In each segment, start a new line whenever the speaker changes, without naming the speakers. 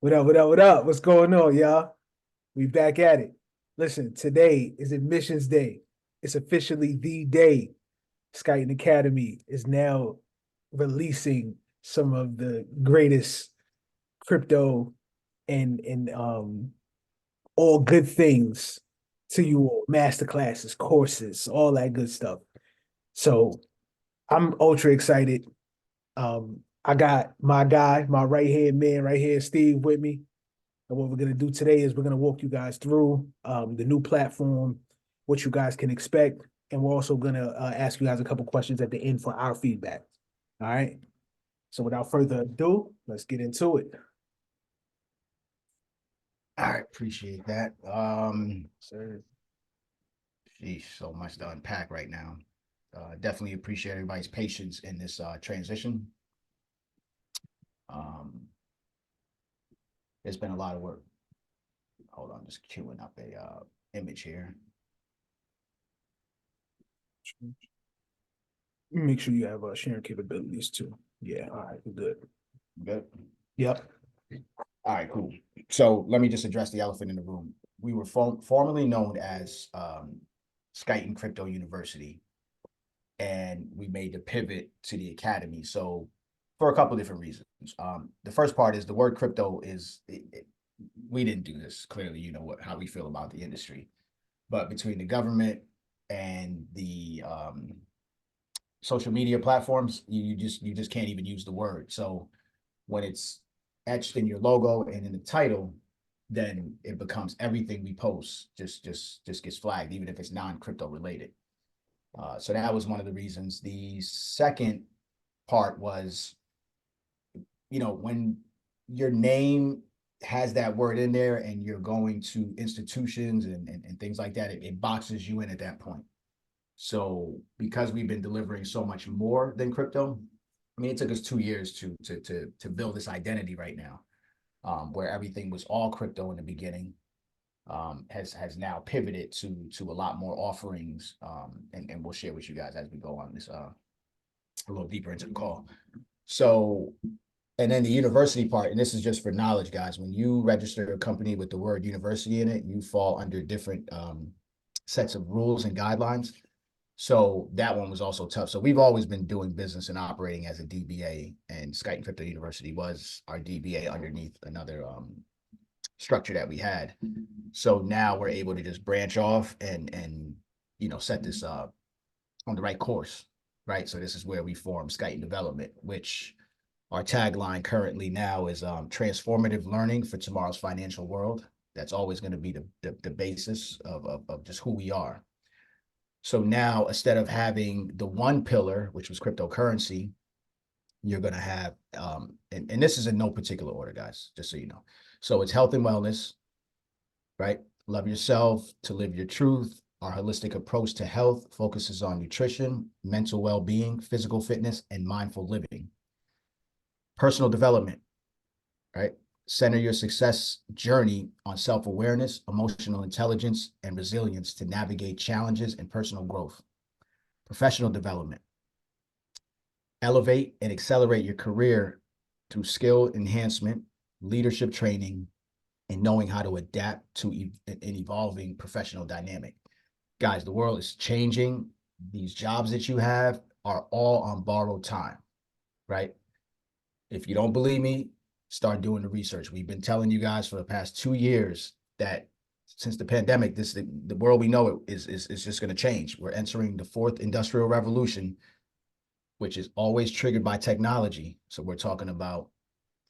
What up, what up, what up? What's going on, y'all? We back at it. Listen, today is admissions day. It's officially the day. Skyton Academy is now releasing some of the greatest crypto and all good things to you all. Master classes, courses, all that good stuff. So I'm ultra excited. I got my guy, my right hand man right here, Steve, with me. And what we're going to do today is we're going to walk you guys through the new platform, what you guys can expect. And we're also going to ask you guys a couple questions at the end for our feedback. All right. So without further ado, let's get into it.
All right, appreciate that.
Sir.
Geez, so much to unpack right now. Definitely appreciate everybody's patience in this transition. Um, it's been a lot of work. Hold on, just queuing up a image here.
Make sure you have sharing capabilities too. Yeah. All right. We're good.
Good.
Yep.
All right, cool. So let me just address the elephant in the room. We were formerly known as Skyton Crypto University, and we made the pivot to the academy. So for a couple of different reasons. The first part is the word crypto is we didn't do this. Clearly, you know how we feel about the industry, but between the government and the social media platforms, you just can't even use the word. So when it's etched in your logo and in the title, then it becomes everything we post just gets flagged, even if it's non-crypto related. So that was one of the reasons. The second part was, when your name has that word in there and you're going to institutions and things like that, it boxes you in at that point. So because we've been delivering so much more than crypto, I mean, it took us 2 years to build this identity right now, where everything was all crypto in the beginning, has now pivoted to a lot more offerings, and we'll share with you guys as we go on this a little deeper into the call. So, and then the university part, and this is just for knowledge, guys. When you register a company with the word university in it, you fall under different sets of rules and guidelines. So that one was also tough. So we've always been doing business and operating as a DBA, and Skyton Crypto University was our DBA underneath another structure that we had. So now we're able to just branch off and set this up on the right course, right? So this is where we form Skyton Development, which our tagline currently now is transformative learning for tomorrow's financial world. That's always going to be the basis of just who we are. So now, instead of having the one pillar, which was cryptocurrency, you're going to have, and this is in no particular order, guys, just so you know. So it's health and wellness, right? Love yourself, to live your truth. Our holistic approach to health focuses on nutrition, mental well-being, physical fitness, and mindful living. Personal development, right? Center your success journey on self-awareness, emotional intelligence, and resilience to navigate challenges and personal growth. Professional development. Elevate and accelerate your career through skill enhancement, leadership training, and knowing how to adapt to an evolving professional dynamic. Guys, the world is changing. These jobs that you have are all on borrowed time, right? If you don't believe me, start doing the research. We've been telling you guys for the past 2 years that since the pandemic, the world we know is just going to change. We're entering the fourth industrial revolution, which is always triggered by technology. So we're talking about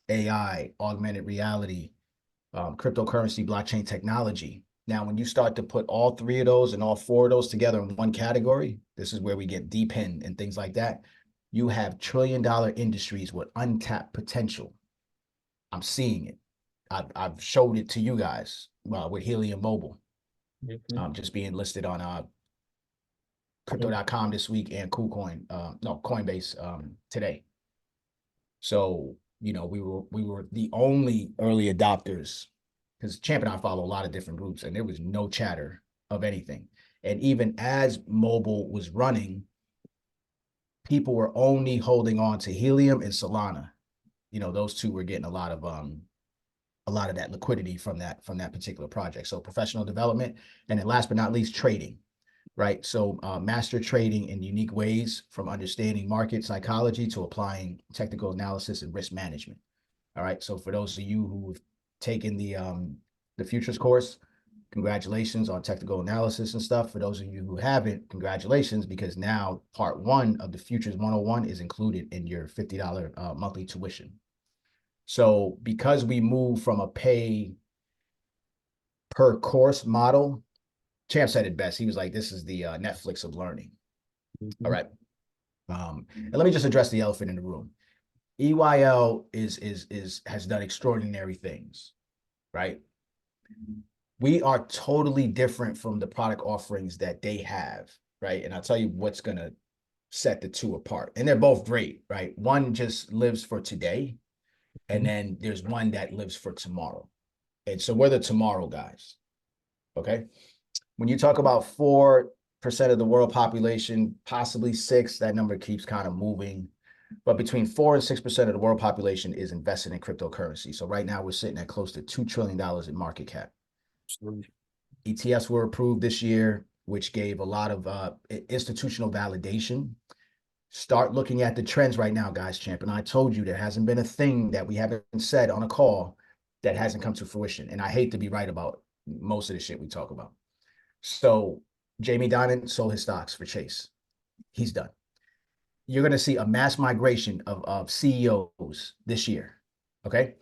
AI, augmented reality, cryptocurrency, blockchain technology. Now, when you start to put all three of those and all four of those together in one category, this is where we get deep in and things like that. You have trillion-dollar industries with untapped potential. I'm seeing it. I've showed it to you guys with Helium Mobile, just being listed on crypto.com this week and Coinbase today. So, we were the only early adopters, because Champ and I follow a lot of different groups, and there was no chatter of anything. And even as mobile was running, people were only holding on to Helium and Solana. Those two were getting a lot of a lot of that liquidity from that particular project. So professional development, and then last but not least, trading, right? So master trading in unique ways, from understanding market psychology to applying technical analysis and risk management. All right. So for those of you who have taken the futures course, congratulations on technical analysis and stuff. For those of you who haven't, congratulations, because now part 1 of the Futures 101 is included in your $50 monthly tuition. So because we moved from a pay per course model, Champ said it best. He was like, this is the Netflix of learning. All right. And let me just address the elephant in the room. EYL has done extraordinary things, right? We are totally different from the product offerings that they have, right? And I'll tell you what's going to set the two apart. And they're both great, right? One just lives for today, and then there's one that lives for tomorrow. And so we're the tomorrow guys, okay? When you talk about 4% of the world population, possibly 6%, that number keeps kind of moving. But between 4 and 6% of the world population is invested in cryptocurrency. So right now we're sitting at close to $2 trillion in market cap. ETFs were approved this year, which gave a lot of institutional validation. Start looking at the trends right now, guys. Champ and I told you there hasn't been a thing that we haven't said on a call that hasn't come to fruition. And I hate to be right about most of the shit we talk about. So Jamie Dimon sold his stocks for Chase. He's done. You're going to see a mass migration of CEOs this year, okay?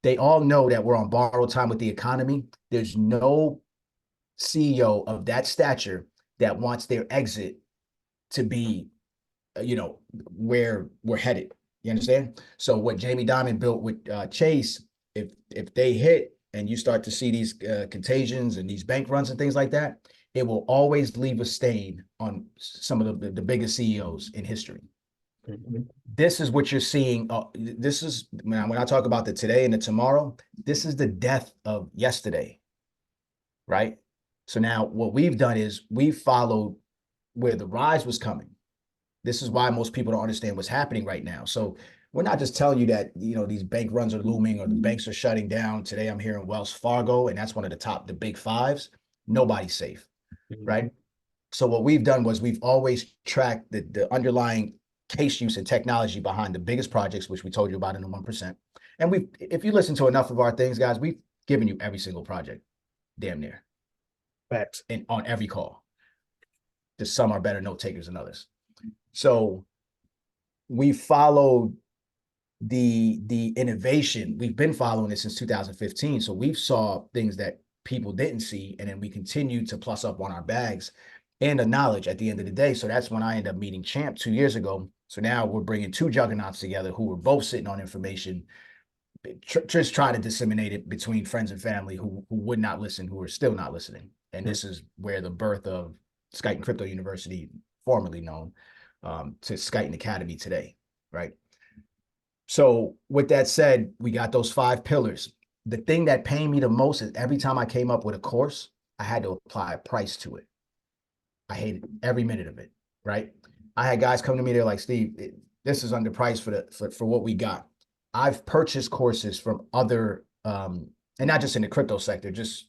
They all know that we're on borrowed time with the economy. There's no CEO of that stature that wants their exit to be, where we're headed. You understand? So what Jamie Dimon built with Chase, if they hit and you start to see these contagions and these bank runs and things like that, it will always leave a stain on some of the biggest CEOs in history. This is what you're seeing. This is when I talk about the today and the tomorrow, this is the death of yesterday, right? So now what we've done is we've followed where the rise was coming. This is why most people don't understand what's happening right now. So we're not just telling you that, these bank runs are looming or the banks are shutting down. Today I'm hearing Wells Fargo, and that's one of the big 5s. Nobody's safe, right? So what we've done was we've always tracked the underlying case use and technology behind the biggest projects, which we told you about in the 1%. And if you listen to enough of our things, guys, we've given you every single project, damn near.
Facts.
And on every call. Just some are better note takers than others. So we followed the innovation. We've been following it since 2015. So we've saw things that people didn't see, and then we continue to plus up on our bags and the knowledge at the end of the day. So that's when I ended up meeting Champ 2 years ago. So now we're bringing 2 juggernauts together who were both sitting on information, just try to disseminate it between friends and family who would not listen, who are still not listening. And this is where the birth of Skyton Crypto University, formerly known to Skyton Academy today, right? So with that said, we got those 5 pillars. The thing that pained me the most is every time I came up with a course, I had to apply a price to it. I hated every minute of it, right? I had guys come to me, they're like, Steve, this is underpriced for what we got. I've purchased courses from other, and not just in the crypto sector, just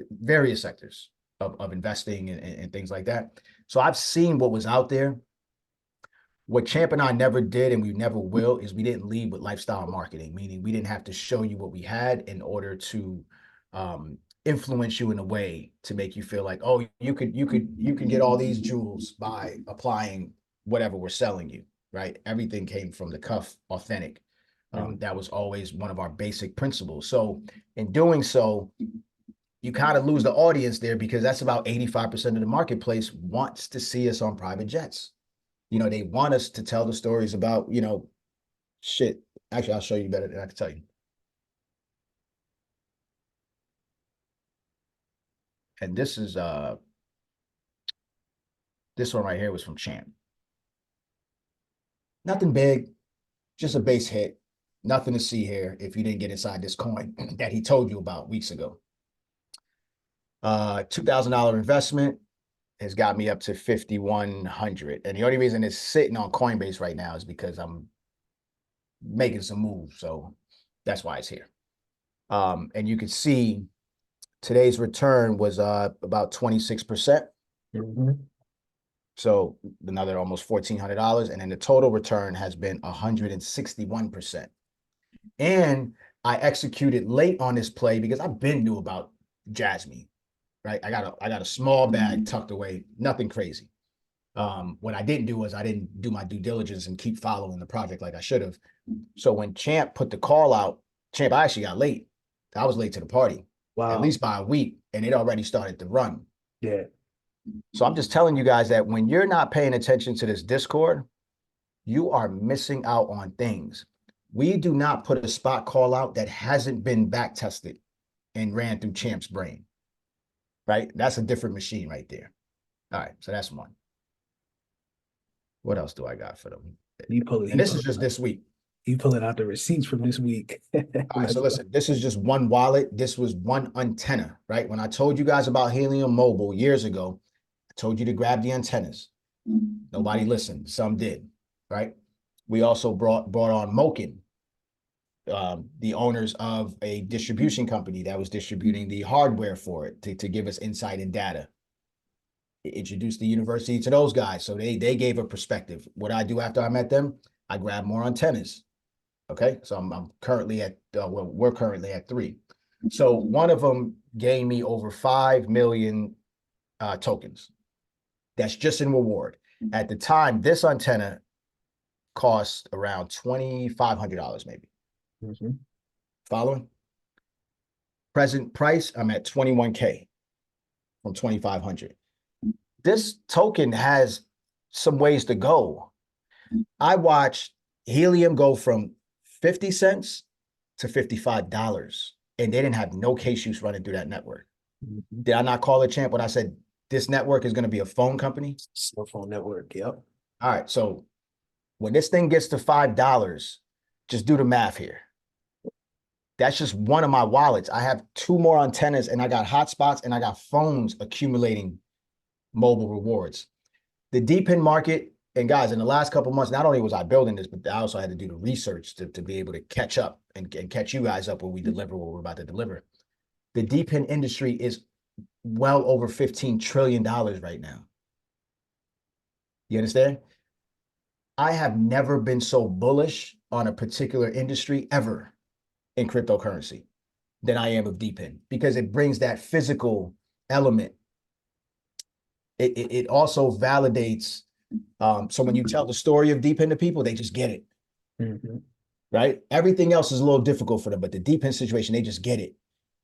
various sectors of investing and things like that. So I've seen what was out there. What Champ and I never did, and we never will, is we didn't lead with lifestyle marketing, meaning we didn't have to show you what we had in order to influence you in a way to make you feel like, oh, you can get all these jewels by applying whatever we're selling you, right? Everything came from the cuff, authentic. That was always one of our basic principles. So in doing so, you kind of lose the audience there, because that's about 85% of the marketplace wants to see us on private jets. They want us to tell the stories about, shit. Actually, I'll show you better than I can tell you. And this is this one right here was from Champ. Nothing big, just a base hit. Nothing to see here if you didn't get inside this coin that he told you about weeks ago. $2,000 investment has got me up to 5,100. And the only reason it's sitting on Coinbase right now is because I'm making some moves. So that's why it's here. And you can see today's return was about 26%. So another almost $1,400. And then the total return has been 161%. And I executed late on this play because I've been new about Jasmine, right? I got a small bag tucked away, nothing crazy. What I didn't do was I didn't do my due diligence and keep following the project like I should have. So when Champ put the call out, Champ, I actually got late. I was late to the party, at least by a week, and it already started to run.
Yeah.
So I'm just telling you guys that when you're not paying attention to this Discord, you are missing out on things. We do not put a spot call out that hasn't been back tested and ran through Champ's brain, right? That's a different machine right there. All right, so that's one. What else do I got for them? And this is just this week.
You pulling out the receipts from this week.
All right, so listen, this is just one wallet. This was one antenna, right? When I told you guys about Helium Mobile years ago, I told you to grab the antennas. Nobody listened. Some did, right? We also brought on Moken, the owners of a distribution company that was distributing the hardware for it to give us insight and data. Introduced the university to those guys. So they gave a perspective. What I do after I met them, I grab more antennas. Okay. So I'm currently at, well, we're currently at 3. So one of them gave me over 5 million tokens. That's just in reward. At the time, this antenna cost around $2,500 maybe. Following? Present price, I'm at 21K from 2,500. This token has some ways to go. I watched Helium go from 50 cents to $55, and they didn't have no case use running through that network. Did I not call it, Champ, when I said this network is going to be a phone company?
Cell phone network, yep.
All right, so when this thing gets to $5, just do the math here. That's just one of my wallets. I have 2 more antennas, and I got hotspots, and I got phones accumulating mobile rewards. The DPIN market, and guys, in the last couple of months, not only was I building this, but I also had to do the research to be able to catch up and catch you guys up when we deliver what we're about to deliver. The DPIN industry is well over $15 trillion right now. You understand? I have never been so bullish on a particular industry ever in cryptocurrency than I am of DPIN, because it brings that physical element. It also validates. So when you tell the story of DPIN to people, they just get it. Right? Everything else is a little difficult for them, but the DPIN situation, they just get it.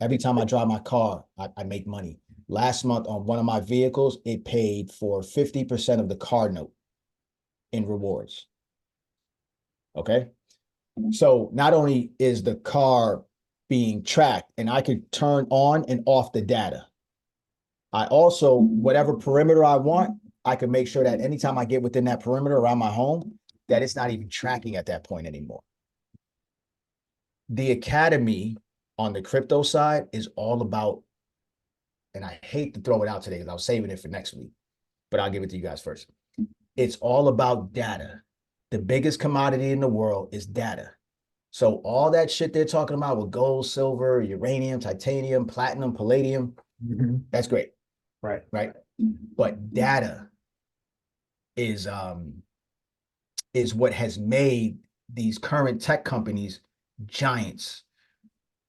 Every time I drive my car, I make money. Last month on one of my vehicles, it paid for 50% of the car note in rewards. Okay. So not only is the car being tracked, and I could turn on and off the data, I also, whatever perimeter I want, I can make sure that anytime I get within that perimeter around my home, that it's not even tracking at that point anymore. The Academy on the crypto side is all about, and I hate to throw it out today because I was saving it for next week, but I'll give it to you guys first. It's all about data. The biggest commodity in the world is data. So all that shit they're talking about with gold, silver, uranium, titanium, platinum, palladium, that's great.
Right.
Right. But data is what has made these current tech companies giants.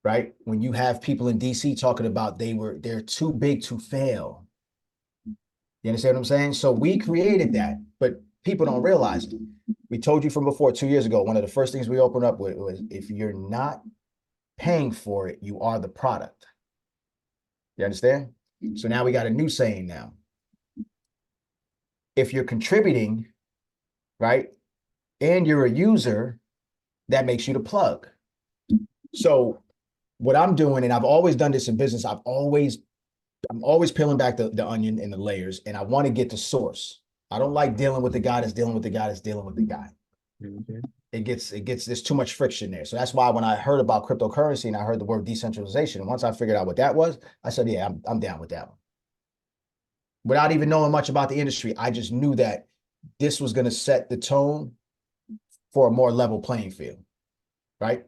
Right. When you have people in DC talking about they're too big to fail. You understand what I'm saying? So we created that, but people don't realize it. We told you from before 2 years ago, one of the first things we opened up with was, if you're not paying for it, you are the product. You understand? So now we got a new saying now. If you're contributing, right, and you're a user, that makes you the plug. So what I'm doing, and I've always done this in business, I'm always peeling back the onion and the layers, and I want to get to source. I don't like dealing with the guy that's dealing with the guy that's dealing with the guy. It gets, there's too much friction there. So that's why when I heard about cryptocurrency and I heard the word decentralization, once I figured out what that was, I said, yeah, I'm down with that one. Without even knowing much about the industry, I just knew that this was going to set the tone for a more level playing field, right?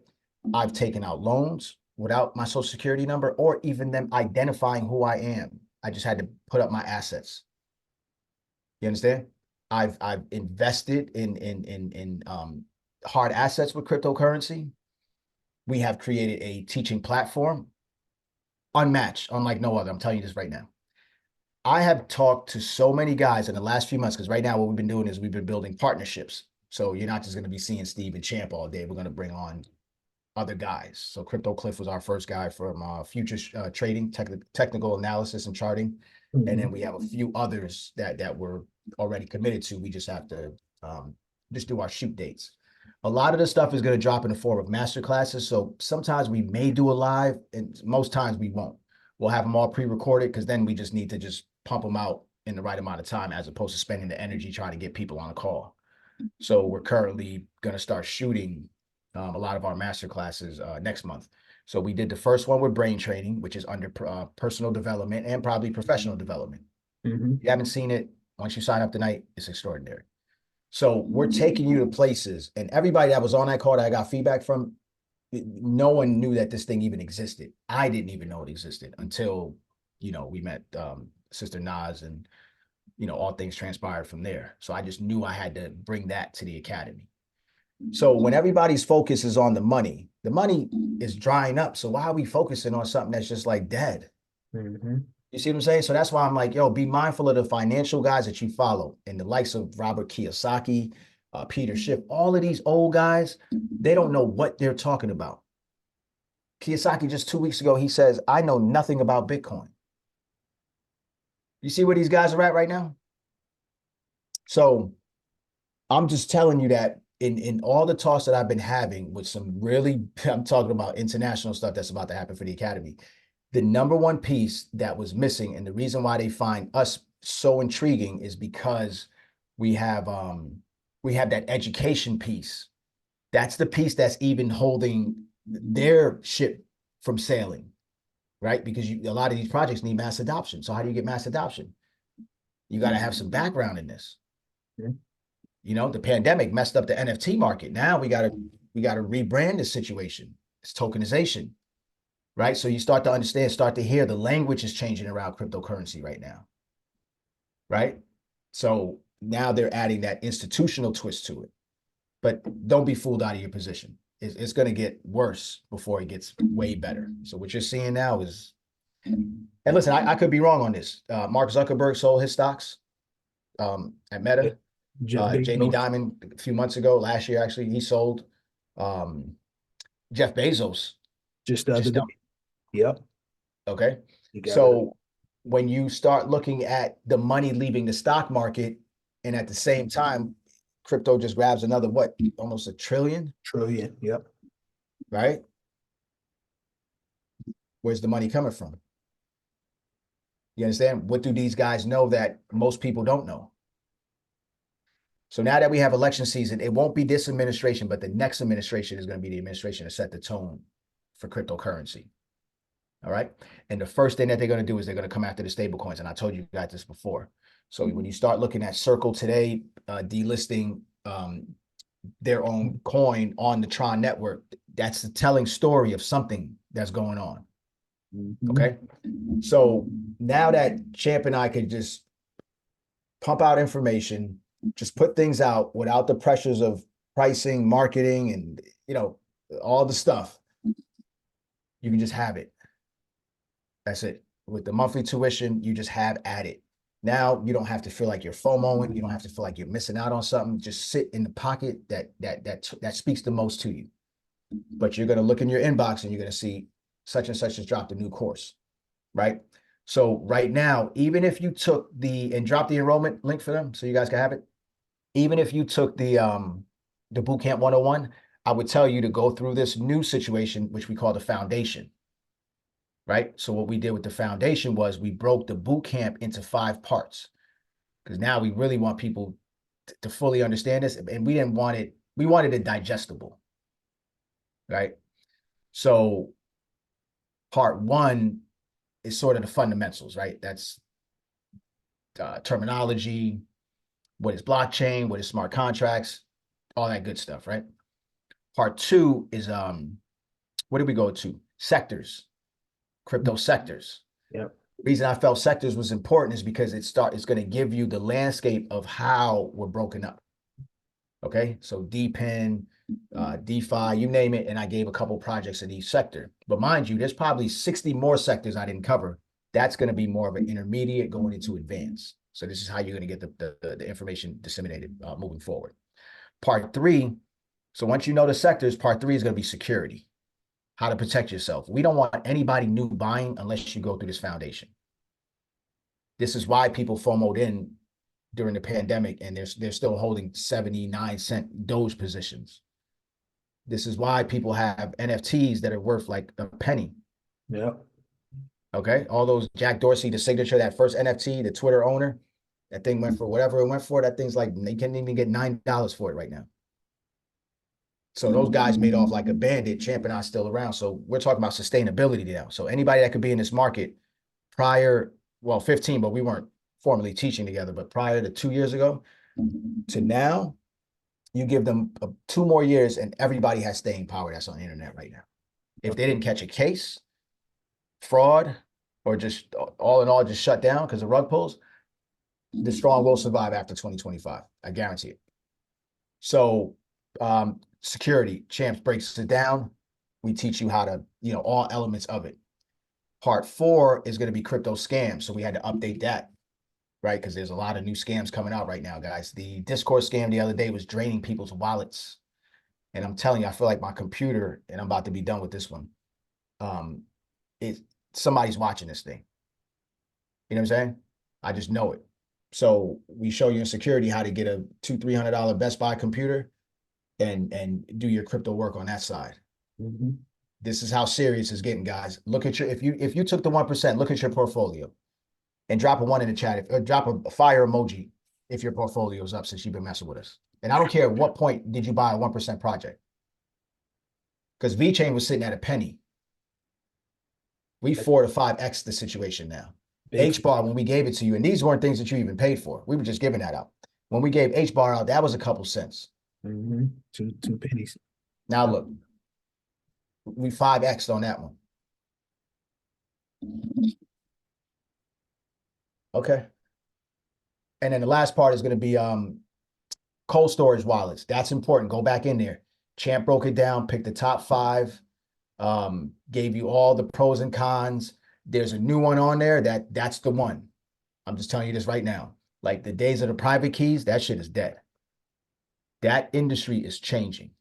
I've taken out loans. without my social security number or even them identifying who I am. I just had to put up my assets. You understand? I've invested in hard assets with cryptocurrency. We have created a teaching platform unmatched, unlike no other. I'm telling you this right now. I have talked to so many guys in the last few months because right now what we've been doing is we've been building partnerships. So you're not just going to be seeing Steve and Champ all day. We're going to bring on other guys. So Crypto Cliff was our first guy from futures trading, technical analysis and charting. And then we have a few others that we're already committed to. We just have to just do our shoot dates. A lot of the stuff is going to drop in the form of master classes. So sometimes we may do a live and most times we won't. We'll have them all pre-recorded because then we just need to just pump them out in the right amount of time as opposed to spending the energy trying to get people on a call. So we're currently going to start shooting a lot of our master classes next month. So we did the first one with brain training, which is under personal development and probably professional development. If you haven't seen it, once you sign up tonight, it's extraordinary. So we're taking you to places, and everybody that was on that call that I got feedback from, no one knew that this thing even existed. I didn't even know it existed until, we met Sister Nas and, all things transpired from there. So I just knew I had to bring that to the academy. So when everybody's focus is on the money is drying up. So why are we focusing on something that's just like dead? You see what I'm saying? So that's why I'm like, yo, be mindful of the financial guys that you follow and the likes of Robert Kiyosaki, Peter Schiff, all of these old guys, they don't know what they're talking about. Kiyosaki just 2 weeks ago, he says, I know nothing about Bitcoin. You see where these guys are at right now? So I'm just telling you that in all the talks that I've been having with some really, I'm talking about international stuff that's about to happen for the academy. The number one piece that was missing, and the reason why they find us so intriguing is because we have that education piece. That's the piece that's even holding their ship from sailing, right? Because a lot of these projects need mass adoption. So how do you get mass adoption? You got to have some background in this. The pandemic messed up the NFT market. Now we got to rebrand the situation. It's tokenization. Right? So you start to understand, start to hear the language is changing around cryptocurrency right now. Right? So now they're adding that institutional twist to it. But don't be fooled out of your position. It's going to get worse before it gets way better. So what you're seeing now is, and listen, I could be wrong on this. Mark Zuckerberg sold his stocks at Meta. Jamie Dimon a few months ago, last year actually, he sold. Jeff Bezos
just the other day. Yep.
Okay. So when you start looking at the money leaving the stock market, and at the same time, crypto just grabs another, almost $1 trillion?
Trillion. Yep.
Right? Where's the money coming from? You understand? What do these guys know that most people don't know? So now that we have election season, it won't be this administration, but the next administration is going to be the administration to set the tone for cryptocurrency. All right. And the first thing that they're going to do is they're going to come after the stable coins. And I told you guys this before. So when you start looking at Circle today, delisting their own coin on the Tron network, that's the telling story of something that's going on. Okay. So now that Champ and I could just pump out information, just put things out without the pressures of pricing, marketing, and, all the stuff, you can just have it. That's it. With the monthly tuition, you just have at it. Now you don't have to feel like you're FOMOing. You don't have to feel like you're missing out on something. Just sit in the pocket that speaks the most to you. But you're going to look in your inbox and you're going to see such and such has dropped a new course, right? So right now, even if you took and drop the enrollment link for them so you guys can have it, even if you took the Bootcamp 101, I would tell you to go through this new situation, which we call the foundation. Right? So what we did with the foundation was we broke the boot camp into 5 parts because now we really want people to fully understand this. And we wanted it digestible. Right? So part 1 is sort of the fundamentals, right? That's terminology, what is blockchain, what is smart contracts, all that good stuff, right? Part 2 is, what did we go to? sectors, crypto sectors.
Yep.
Reason I felt sectors was important is because it's going to give you the landscape of how we're broken up. Okay, so DPIN, DeFi, you name it, and I gave a couple projects in each sector. But mind you, there's probably 60 more sectors I didn't cover. That's going to be more of an intermediate going into advanced. So this is how you're going to get the information disseminated moving forward. Part 3, so once you know the sectors, part 3 is going to be security, how to protect yourself. We don't want anybody new buying unless you go through this foundation. This is why people FOMO'd in during the pandemic, and they're still holding 79-cent Doge positions. This is why people have NFTs that are worth like a penny.
Yeah.
Okay. All those Jack Dorsey, the signature, that first NFT, the Twitter owner, that thing went for whatever it went for. That thing's like, they can't even get $9 for it right now. So those guys made off like a bandit. Champ and I still around. So we're talking about sustainability now. So anybody that could be in this market prior, well, 15, but we weren't formally teaching together, but prior to 2 years ago to now, you give them 2 more years and everybody has staying power that's on the internet right now. If they didn't catch a case, fraud, or just all in all just shut down because of rug pulls, the strong will survive after 2025. I guarantee it. So security, Champs breaks it down. We teach you how to, all elements of it. Part 4 is going to be crypto scams. So we had to update that, right? Because there's a lot of new scams coming out right now, guys. The Discord scam the other day was draining people's wallets. And I'm telling you, I feel like my computer, and I'm about to be done with this one. Somebody's watching this thing. You know what I'm saying? I just know it. So we show you in security how to get a $200-300 Best Buy computer and do your crypto work on that side.
Mm-hmm.
This is how serious it's getting, guys. Look at your, if you took the 1%, look at your portfolio and drop a 1 in the chat, or drop a fire emoji if your portfolio is up since you've been messing with us. And I don't care at what point did you buy a 1% project. Because VeChain was sitting at a penny. We 4 to 5x the situation now. HBAR, when we gave it to you, and these weren't things that you even paid for. We were just giving that out. When we gave HBAR out, that was a couple cents.
Mm-hmm. Two pennies.
Now look, we 5x'd on that one. Okay. And then the last part is going to be cold storage wallets. That's important. Go back in there. Champ broke it down, picked the top 5, gave you all the pros and cons. There's a new one on there that's the one. I'm just telling you this right now. Like the days of the private keys, that shit is dead. That industry is changing.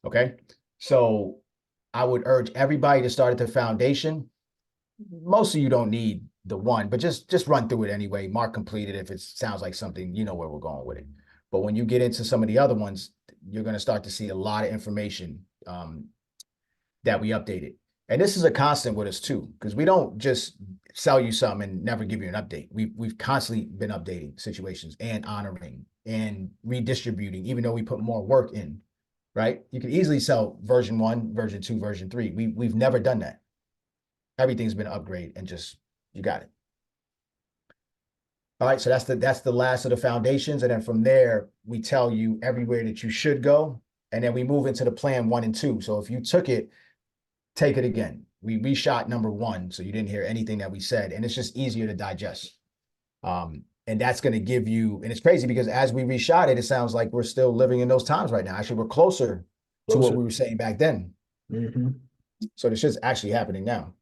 Okay. So I would urge everybody to start at the foundation. Most of you don't need the one, but just run through it anyway. Mark completed if it sounds like something, you know where we're going with it. But when you get into some of the other ones, you're going to start to see a lot of information that we updated. And this is a constant with us too, because we don't just sell you something and never give you an update. We've constantly been updating situations and honoring and redistributing, even though we put more work in, right? You can easily sell version 1, version 2, version 3. We've never done that. Everything's been upgraded and just, you got it. All right, so that's the last of the foundations. And then from there, we tell you everywhere that you should go. And then we move into the plan 1 and 2. So if you took it, take it again. We reshot number 1, so you didn't hear anything that we said, and it's just easier to digest. And that's going to give you, and it's crazy because as we reshot it, it sounds like we're still living in those times right now. Actually, we're closer to what we were saying back then.
Mm-hmm.
So this shit's actually happening now.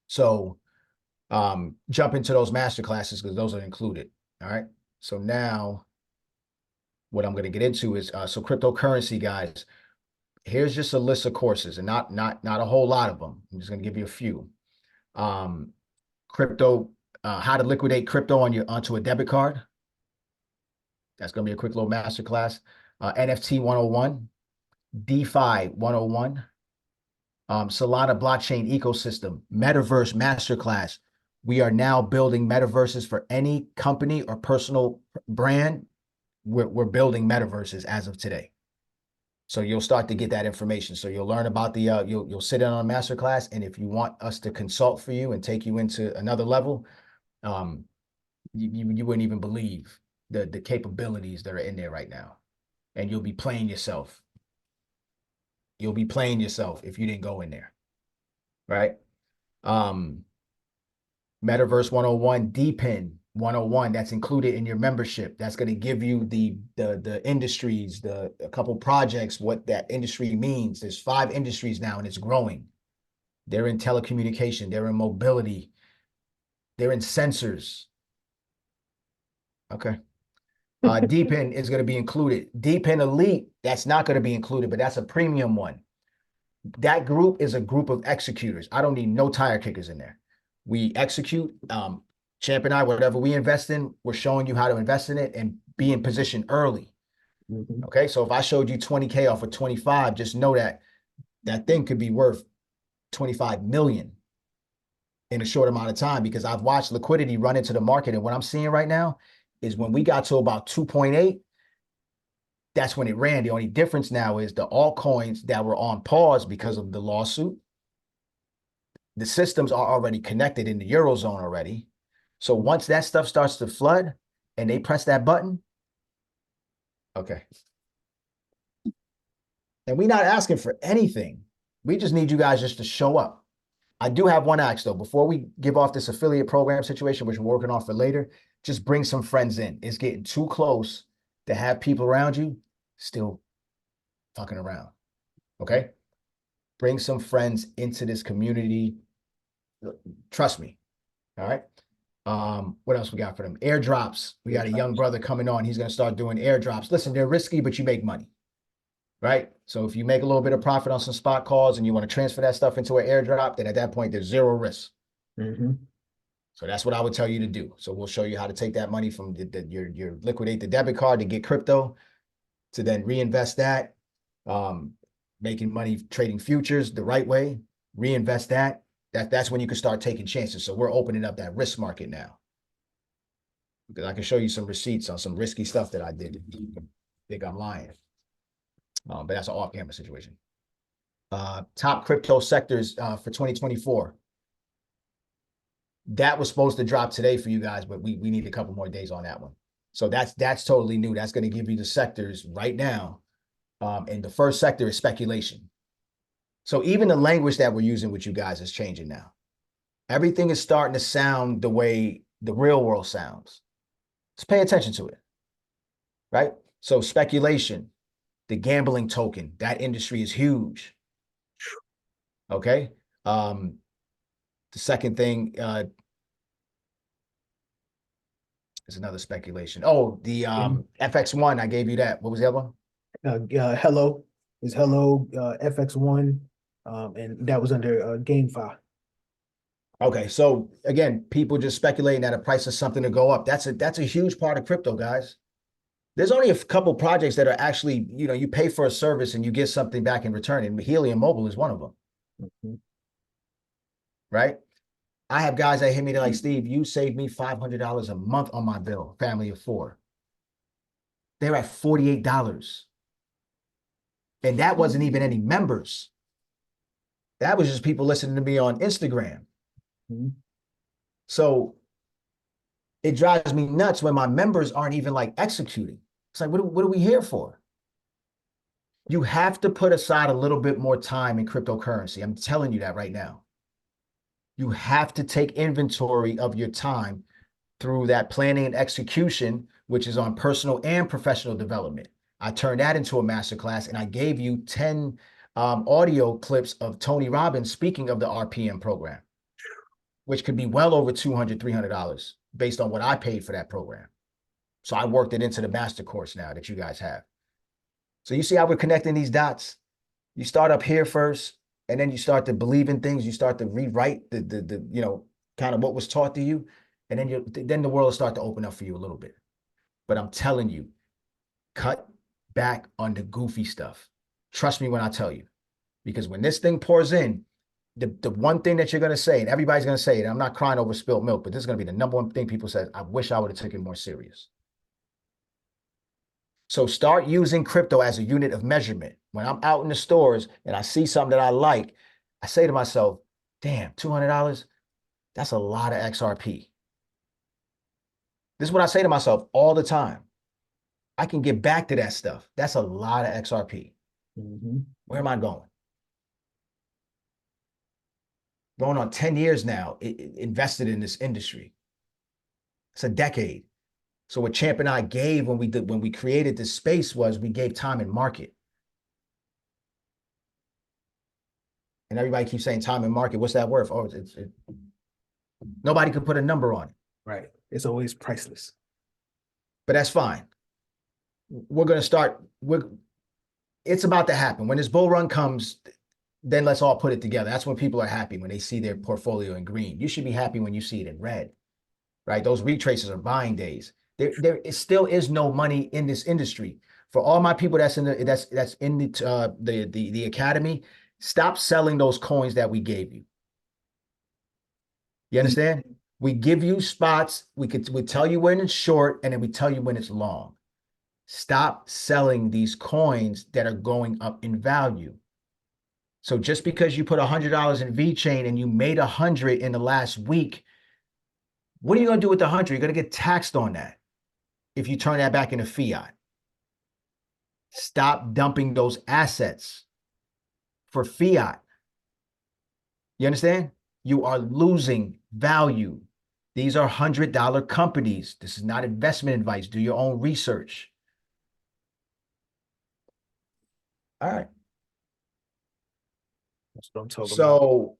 So jump into those master classes because those are included. All right. So now what I'm going to get into is so cryptocurrency, guys. Here's just a list of courses, and not a whole lot of them. I'm just going to give you a few. Crypto, how to liquidate crypto onto a debit card. That's going to be a quick little master class. NFT 101, DeFi 101, Solana blockchain ecosystem, metaverse masterclass. We are now building metaverses for any company or personal brand. We're building metaverses as of today. So you'll start to get that information. So you'll learn about the, you'll sit in on a masterclass. And if you want us to consult for you and take you into another level, you wouldn't even believe the capabilities that are in there right now. And you'll be playing yourself. You'll be playing yourself if you didn't go in there. right? Metaverse 101, DPIN 101, that's included in your membership. That's going to give you the industries, a couple projects, what that industry means. There's 5 industries now, and it's growing. They're in telecommunication, they're in mobility, they're in sensors. Okay. DPIN is going to be included. DPIN Elite, that's not going to be included, but that's a premium one. That group is a group of executors. I don't need no tire kickers in there. We execute. Champ and I, whatever we invest in, we're showing you how to invest in it and be in position early.
Mhm.
Okay. So if I showed you 20K off of 25, just know that that thing could be worth 25 million in a short amount of time, because I've watched liquidity run into the market. And what I'm seeing right now is when we got to about 2.8, that's when it ran. The only difference now is the altcoins that were on pause because of the lawsuit. The systems are already connected in the Eurozone already. So once that stuff starts to flood and they press that button, okay. And we're not asking for anything. We just need you guys just to show up. I do have one ask though. Before we give off this affiliate program situation, which we're working on for later, just bring some friends in. It's getting too close to have people around you still fucking around. Okay? Bring some friends into this community. Trust me. All right. What else we got for them? Airdrops. We got a young brother coming on. He's going to start doing airdrops. Listen, they're risky, but you make money. Right? So if you make a little bit of profit on some spot calls and you want to transfer that stuff into an airdrop, then at that point, there's zero risk.
Mhm.
So that's what I would tell you to do. So we'll show you how to take that money from your liquidate the debit card to get crypto, to then reinvest that, making money trading futures the right way, reinvest that. That's when you can start taking chances. So we're opening up that risk market now, because I can show you some receipts on some risky stuff that I did. Think I'm lying, but that's an off-camera situation. Top crypto sectors for 2024. That was supposed to drop today for you guys, but we need a couple more days on that one. So that's totally new. That's going to give you the sectors right now. And the first sector is speculation. So even the language that we're using with you guys is changing now. Everything is starting to sound the way the real world sounds. Just pay attention to it, right? So speculation, the gambling token, that industry is huge. Okay. The second thing is another speculation. Oh, the FX1, I gave you that. What was the other one?
Hello is Hello FX1, and that was under GameFi.
Okay, so again, people just speculating that a price of something to go up. That's a huge part of crypto, guys. There's only a couple projects that are actually, you pay for a service and you get something back in return, and Helium Mobile is one of them,
Mhm.
right? I have guys that hit me, they're like, Steve, you saved me $500 a month on my bill, family of 4. They're at $48. And that wasn't even any members. That was just people listening to me on Instagram.
Mhm.
So it drives me nuts when my members aren't even like executing. It's like, what are we here for? You have to put aside a little bit more time in cryptocurrency. I'm telling you that right now. You have to take inventory of your time through that planning and execution, which is on personal and professional development. I turned that into a masterclass, and I gave you 10 audio clips of Tony Robbins speaking of the RPM program, which could be well over $200, $300 based on what I paid for that program. So I worked it into the master course now that you guys have. So you see how we're connecting these dots? You start up here first, and then you start to believe in things. You start to rewrite the kind of what was taught to you, and then the world will start to open up for you a little bit. But I'm telling you, cut back on the goofy stuff. Trust me when I tell you, because when this thing pours in, the one thing that you're going to say, and everybody's going to say it, and I'm not crying over spilled milk, but this is going to be the number one thing people say, I wish I would have taken it more serious. So start using crypto as a unit of measurement. When I'm out in the stores and I see something that I like, I say to myself, damn, $200, that's a lot of XRP. This is what I say to myself all the time. I can get back to that stuff. That's a lot of XRP.
Mhm.
Where am I going? going on 10 years now, invested in this industry. It's a decade. So what Champ and I gave when we created this space was we gave time and market. And everybody keeps saying time and market. What's that worth? Oh, nobody could put a number on it.
Right. It's always priceless.
But that's fine. We're going to start. It's about to happen. When this bull run comes, then let's all put it together. That's when people are happy, when they see their portfolio in green. You should be happy when you see it in red, right? Those retraces are buying days. There still is no money in this industry. For all my people that's in the academy, stop selling those coins that we gave you. You understand? We give you spots. We tell you when it's short, and then we tell you when it's long. Stop selling these coins that are going up in value. So just because you put $100 in VeChain and you made 100 in the last week, what are you going to do with the 100? You're going to get taxed on that if you turn that back into fiat. Stop dumping those assets for fiat. You understand? You are losing value. These are $100 companies. This is not investment advice. Do your own research. All right.
That's what I'm talking about.
So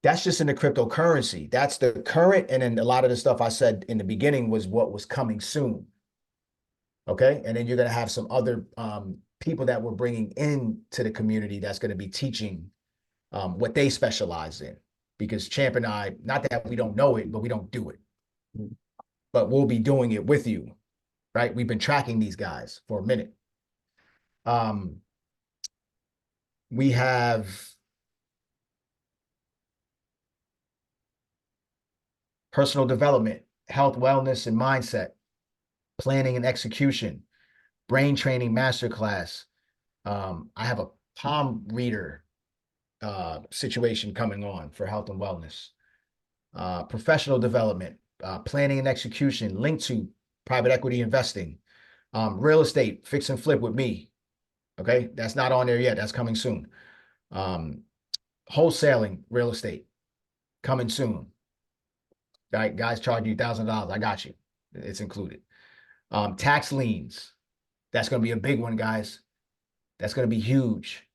that's just in the cryptocurrency. That's the current. And then a lot of the stuff I said in the beginning was what was coming soon. Okay. And then you're going to have some other people that we're bringing into the community that's going to be teaching what they specialize in. Because Champ and I, not that we don't know it, but we don't do it. But we'll be doing it with you, right? We've been tracking these guys for a minute. We have personal development, health, wellness, and mindset, planning and execution, brain training masterclass. I have a palm reader situation coming on for health and wellness, professional development, planning and execution, linked to private equity investing, real estate, fix and flip with me. Okay, that's not on there yet. That's coming soon. Wholesaling real estate coming soon. Right, guys charge you $1,000. I got you. It's included. Tax liens. That's going to be a big one, guys. That's going to be huge.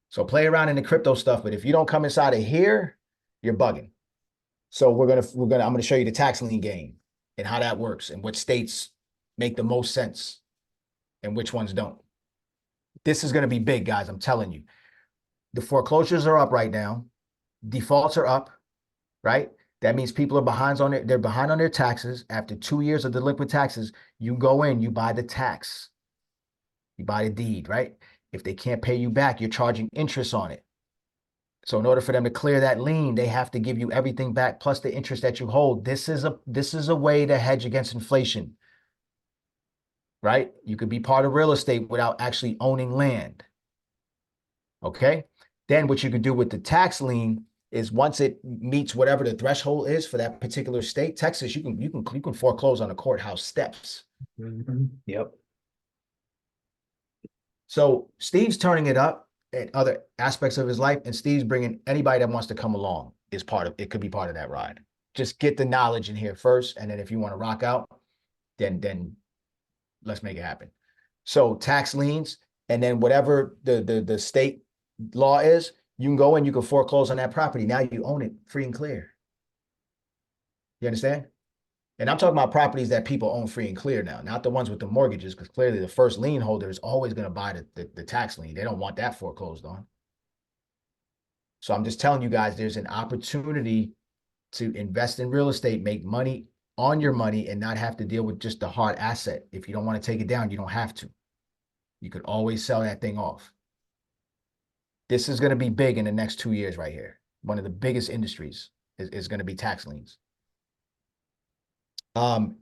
So play around in the crypto stuff, but if you don't come inside of here, you're bugging. So I'm going to show you the tax lien game and how that works and what states make the most sense and which ones don't. This is going to be big, guys. I'm telling you. The foreclosures are up right now. Defaults are up, right? That means people are they're behind on their taxes. After 2 years of delinquent taxes, you go in, you buy the tax. You buy the deed, right? If they can't pay you back, you're charging interest on it. So in order for them to clear that lien, they have to give you everything back plus the interest that you hold. This is a way to hedge against inflation, right? You could be part of real estate without actually owning land. Okay? Then what you could do with the tax lien is once it meets whatever the threshold is for that particular state, Texas, you can foreclose on the courthouse steps.
Yep.
So Steve's turning it up at other aspects of his life, and Steve's bringing anybody that wants to come along is part of it. Could be part of that ride. Just get the knowledge in here first, and then if you want to rock out, then let's make it happen. So tax liens, and then whatever the state law is, you can go in, you can foreclose on that property. Now you own it free and clear. You understand? And I'm talking about properties that people own free and clear now, not the ones with the mortgages, because clearly the first lien holder is always going to buy the tax lien. They don't want that foreclosed on. So I'm just telling you guys, there's an opportunity to invest in real estate, make money on your money, and not have to deal with just the hard asset. If you don't want to take it down, you don't have to. You could always sell that thing off. This is going to be big in the next 2 years right here. One of the biggest industries is going to be tax liens.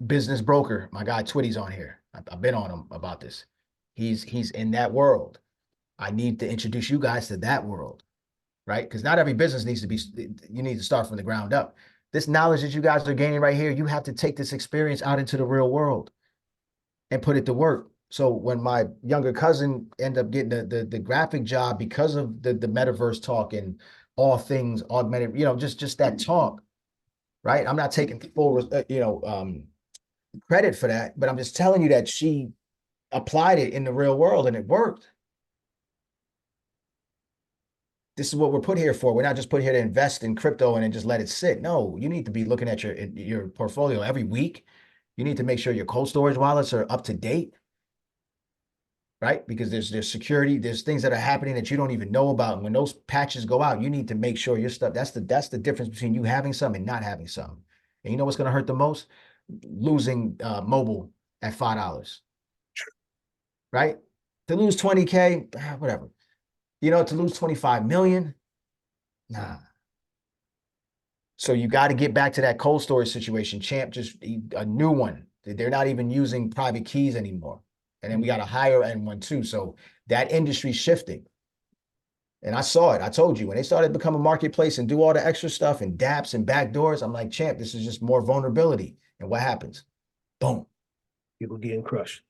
Business broker, my guy Twitty's on here. I've been on him about this. He's in that world. I need to introduce you guys to that world, right? Because not every business needs to be, you need to start from the ground up. This knowledge that you guys are gaining right here, you have to take this experience out into the real world and put it to work. So when my younger cousin ended up getting the graphic job because of the metaverse talk and all things augmented, just that talk, right? I'm not taking full, credit for that, but I'm just telling you that she applied it in the real world and it worked. This is what we're put here for. We're not just put here to invest in crypto and then just let it sit. No, you need to be looking at your portfolio every week. You need to make sure your cold storage wallets are up to date, right? Because there's security, there's things that are happening that you don't even know about. And when those patches go out, you need to make sure your stuff, that's the difference between you having some and not having some. And you know what's going to hurt the most? Losing mobile at $5, right? To lose 20K, whatever. To lose 25 million, nah. So you got to get back to that cold storage situation. Champ, just a new one. They're not even using private keys anymore. And then we got a higher end one too. So that industry's shifting. And I saw it. I told you when they started to become a marketplace and do all the extra stuff and dApps and backdoors, I'm like, Champ, this is just more vulnerability. And what happens? Boom.
People getting crushed.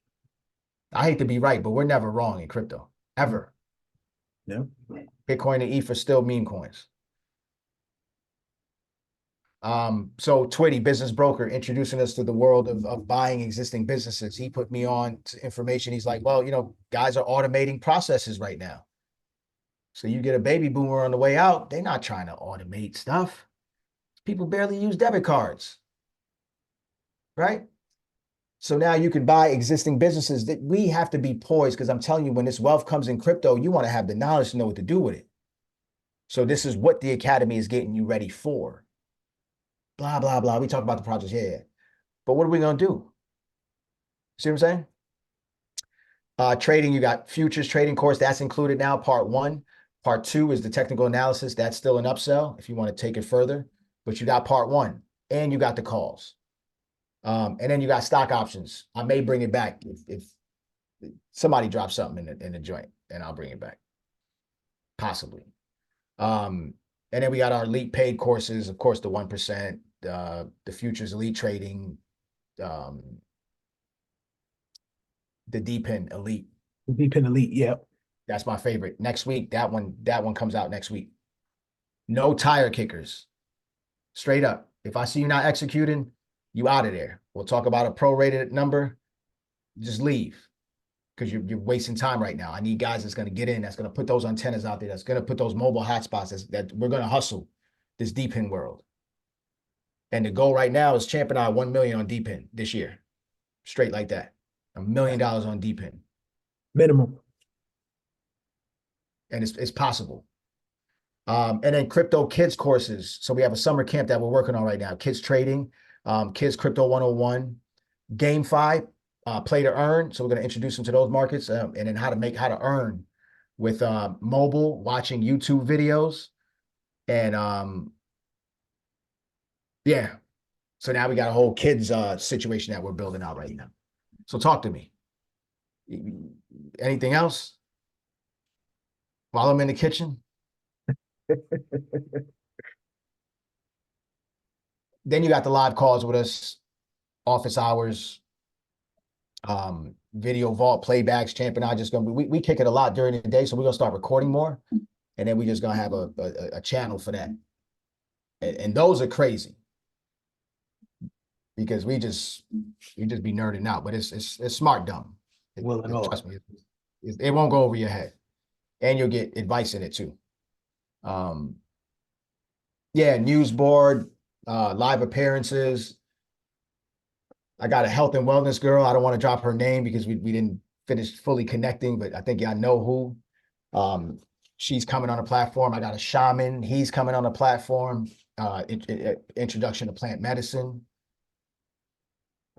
I hate to be right, but we're never wrong in crypto, ever.
Yeah.
Bitcoin and ETH are still meme coins. So Twitty, business broker, introducing us to the world of buying existing businesses. He put me on to information. He's like, well, guys are automating processes right now. So you get a baby boomer on the way out, they're not trying to automate stuff. People barely use debit cards, right? So now you can buy existing businesses. That we have to be poised, because I'm telling you, when this wealth comes in crypto, you want to have the knowledge to know what to do with it. So this is what the Academy is getting you ready for. Blah, blah, blah. We talk about the projects, yeah. But what are we going to do? See what I'm saying? Trading, you got futures trading course. That's included now, part 1. Part 2 is the technical analysis. That's still an upsell if you want to take it further. But you got part 1, and you got the calls. And then you got stock options. I may bring it back if somebody drops something in the joint, and I'll bring it back. Possibly. And then we got our elite paid courses, of course, the 1%, the futures elite trading, the DPIN elite.
DPIN elite, yep.
That's my favorite. Next week, that one comes out next week. No tire kickers. Straight up. If I see you not executing, you out of there. We'll talk about a prorated number. Just leave, because you're wasting time right now. I need guys that's going to get in, that's going to put those antennas out there, that's going to put those mobile hotspots, that we're going to hustle this DPIN world. And the goal right now is Champ and I 1 million on DPIN this year. Straight like that. $1 million on DPIN.
Minimum.
And it's possible. And then crypto kids courses. So we have a summer camp that we're working on right now. Kids trading, kids crypto 101, GameFi, play to earn. So we're going to introduce them to those markets, and then how to earn with mobile, watching YouTube videos. And yeah. So now we got a whole kids situation that we're building out right now. So talk to me. Anything else? While I'm in the kitchen? Then you got the live calls with us, office hours, video vault playbacks. Champ and I just gonna we kick it a lot during the day, so we're gonna start recording more, and then we just gonna have a channel for that. And those are crazy, because we just be nerding out, but it's smart dumb. Trust me, it won't go over your head, and you'll get advice in it too. Yeah, news board, live appearances. I got a health and wellness girl. I don't want to drop her name because we didn't finish fully connecting, but I think y'all know who. She's coming on a platform. I got a shaman. He's coming on a platform. Introduction to plant medicine.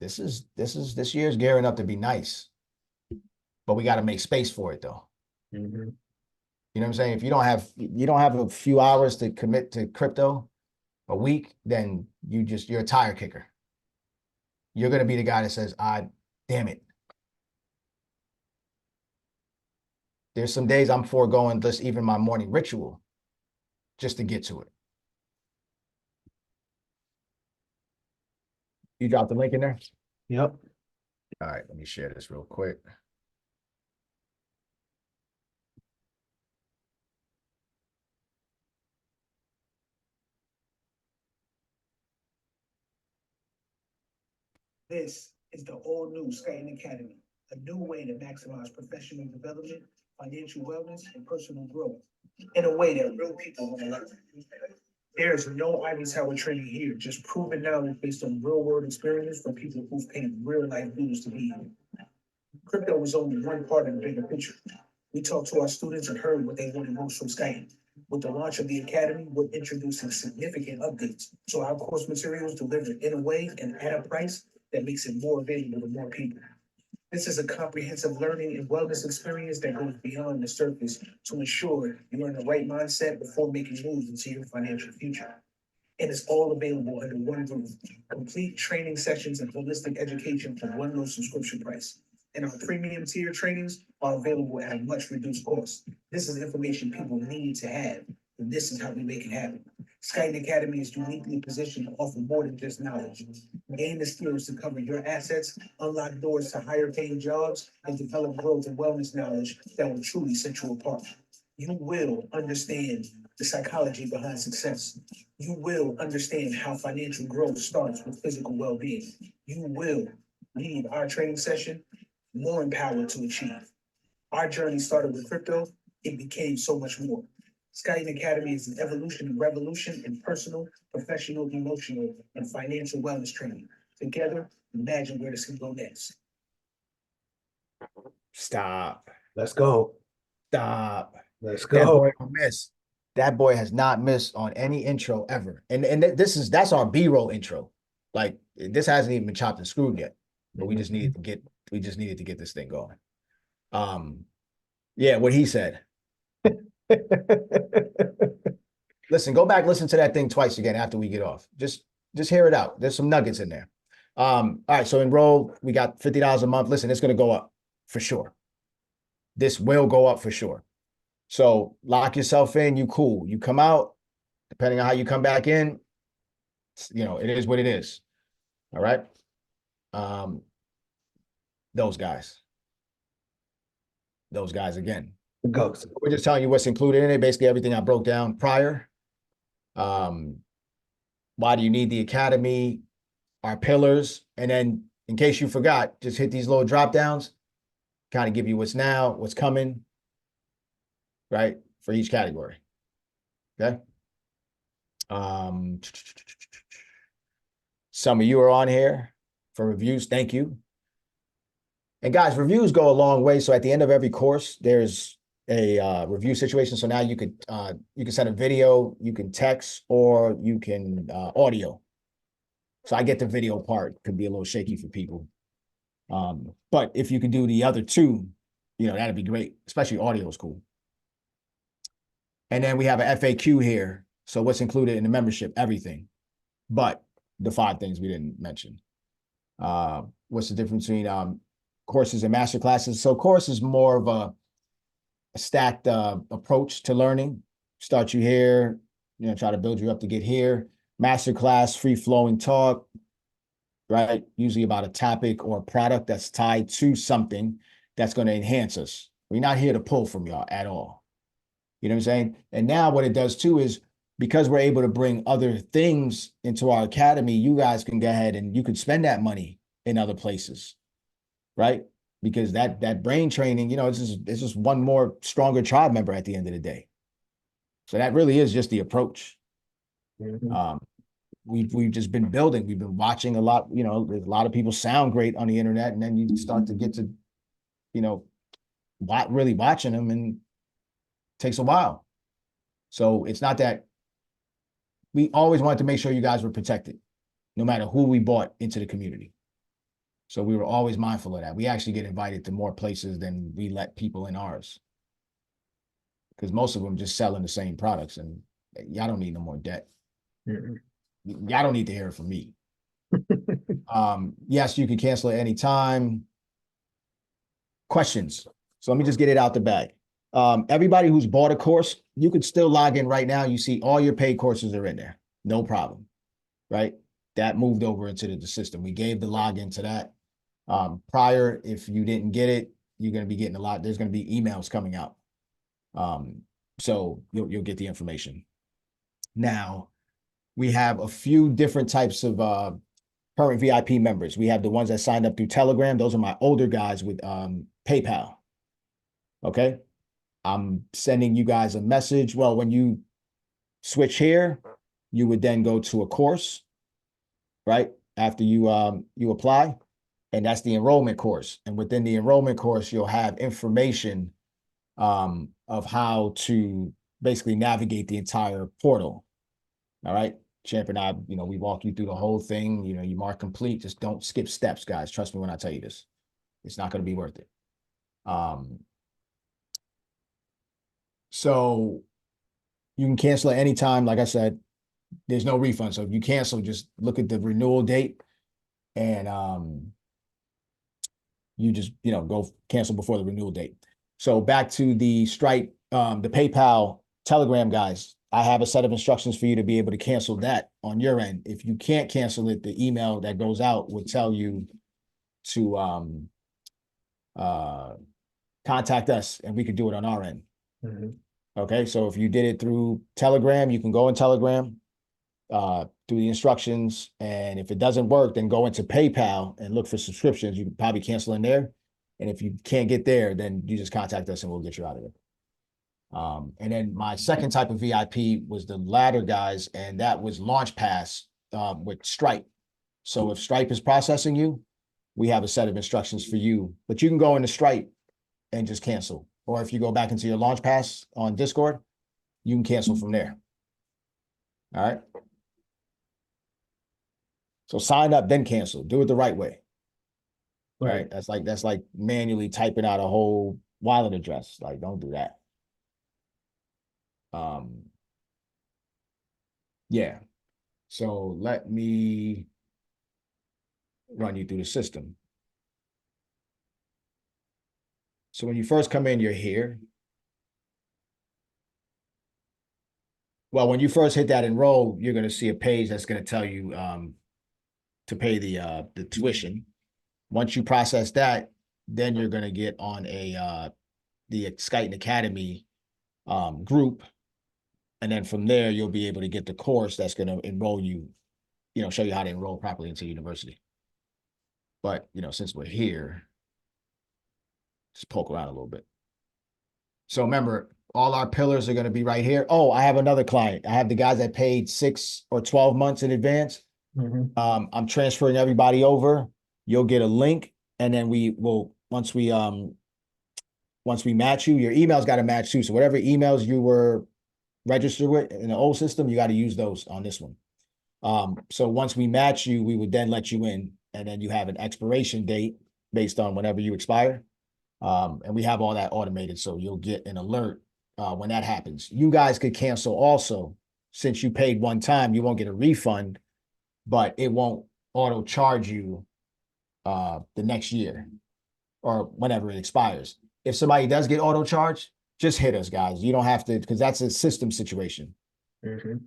This year's gearing up to be nice, but we got to make space for it though.
Mm-hmm.
You know what I'm saying? If you don't have a few hours to commit to crypto a week, then you're a tire kicker. You're going to be the guy that says, damn it. There's some days I'm foregoing just even my morning ritual just to get to it. You dropped the link in there?
Yep.
All right, let me share this real quick.
This is the all-new Skyton Academy, a new way to maximize professional development, financial wellness, and personal growth in a way that real people want to learn. There is no Ivy Tower training here, just proven knowledge based on real-world experience from people who've paid real-life dues to be here. Crypto is only one part of the bigger picture. We talked to our students and heard what they wanted most from Skyton. With the launch of the Academy, we're introducing significant updates, so our course materials delivered in a way and at a price that makes it more available to more people. This is a comprehensive learning and wellness experience that goes beyond the surface to ensure you're in the right mindset before making moves into your financial future. And it's all available under one roof, complete training sessions and holistic education for one low subscription price. And our premium tier trainings are available at a much reduced cost. This is information people need to have, and this is how we make it happen. Skyton Academy is uniquely positioned to offer more than just knowledge. Gain the skills to cover your assets, unlock doors to higher paying jobs, and develop growth and wellness knowledge that will truly set you apart. You will understand the psychology behind success. You will understand how financial growth starts with physical well-being. You will leave our training session more empowered to achieve. Our journey started with crypto, it became so much more. Skyton Academy is an evolution and revolution in personal, professional, emotional, and financial wellness training. Together, imagine where this can go next.
Stop.
Let's go.
Stop.
Let's
That
go.
boy don't miss. That boy has not missed on any intro ever. And that's our B-roll intro. Like this hasn't even been chopped and screwed yet. But we just needed to get this thing going. Yeah, what he said. Listen, go back, listen to that thing twice again after we get off. Just hear it out. There's some nuggets in there. All right, so enroll, we got $50 a month. Listen, it's gonna go up for sure. This will go up for sure. So lock yourself in, you cool. You come out, depending on how you come back in, you know, it is what it is. All right. Those guys again.
Go.
We're just telling you what's included in it, basically everything I broke down prior. Why do you need the academy, our pillars, and then in case you forgot, just hit these little drop downs, kind of give you what's now, what's coming, right, for each category. Okay. Some of you are on here for reviews. Thank you. And guys, reviews go a long way. So at the end of every course, there's a review situation. So now you can send a video, you can text, or you can audio. So I get the video part, could be a little shaky for people. But if you could do the other two, you know, that'd be great, especially audio is cool. And then we have an FAQ here. So what's included in the membership, everything, but the 5 things we didn't mention. What's the difference between courses and master classes? So course is more of a stacked approach to learning. Start you here, you know, try to build you up to get here. Master class, free flowing talk, right? Usually about a topic or a product that's tied to something that's going to enhance us. We're not here to pull from y'all at all. You know what I'm saying? And now what it does too is because we're able to bring other things into our academy, you guys can go ahead and you can spend that money in other places, right? Because that brain training, you know, it's just one more stronger tribe member at the end of the day. So that really is just the approach. Mm-hmm. We've just been building. We've been watching a lot. You know, there's a lot of people sound great on the internet, and then you start to get to, you know, really watching them, and it takes a while. So it's not that we always wanted to make sure you guys were protected, no matter who we brought into the community. So we were always mindful of that. We actually get invited to more places than we let people in ours, because most of them just selling the same products, and y'all don't need no more debt. Mm-hmm. Y'all don't need to hear it from me. Yes, you can cancel at any time. Questions. So let me just get it out the bag. Everybody who's bought a course, you could still log in right now. You see all your paid courses are in there. No problem, right? That moved over into the system. We gave the login to that. Prior, if you didn't get it, you're going to be getting a lot. There's going to be emails coming out. So you'll get the information. Now, we have a few different types of current VIP members. We have the ones that signed up through Telegram. Those are my older guys with PayPal. Okay. I'm sending you guys a message. Well, when you switch here, you would then go to a course, right? After you apply, and that's the enrollment course. And within the enrollment course, you'll have information of how to basically navigate the entire portal. All right. Champ and I, we walk you through the whole thing. You mark complete. Just don't skip steps, guys. Trust me when I tell you this. It's not going to be worth it. So you can cancel at any time. Like I said, there's no refund. So if you cancel, just look at the renewal date and you just, go cancel before the renewal date. So back to the Stripe, the PayPal, Telegram guys. I have a set of instructions for you to be able to cancel that on your end. If you can't cancel it, the email that goes out will tell you to contact us and we could do it on our end.
Mhm.
Okay, so if you did it through Telegram, you can go in Telegram, through the instructions, and if it doesn't work, then go into PayPal and look for subscriptions. You can probably cancel in there. And if you can't get there, then you just contact us and we'll get you out of there. And then my second type of VIP was the ladder guys, and that was Launch Pass with Stripe. So if Stripe is processing you, we have a set of instructions for you, but you can go into Stripe and just cancel. Or if you go back into your Launch Pass on Discord, you can cancel from there. All right. So sign up, then cancel. Do it the right way. Right. That's like manually typing out a whole wallet address. Like, don't do that. Yeah. So let me run you through the system. So when you first come in, you're here. Well, when you first hit that enroll, you're going to see a page that's going to tell you to pay the tuition. Once you process that, then you're going to get on the Skyton Academy group. And then from there, you'll be able to get the course that's going to enroll you, show you how to enroll properly into university. But, since we're here, just poke around a little bit. So remember, all our pillars are going to be right here. Oh, I have another client. I have the guys that paid 6 or 12 months in advance.
Mhm.
I'm transferring everybody over. You'll get a link, and then we will once we match you, your email's got to match too. So whatever emails you were registered with in the old system, you got to use those on this one. So once we match you, we would then let you in, and then you have an expiration date based on whenever you expire. And we have all that automated, so you'll get an alert when that happens. You guys could cancel also. Since you paid one time, you won't get a refund, but it won't auto charge you the next year or whenever it expires. If somebody does get auto charged, just hit us, guys. You don't have to, because that's a system situation.
Mhm.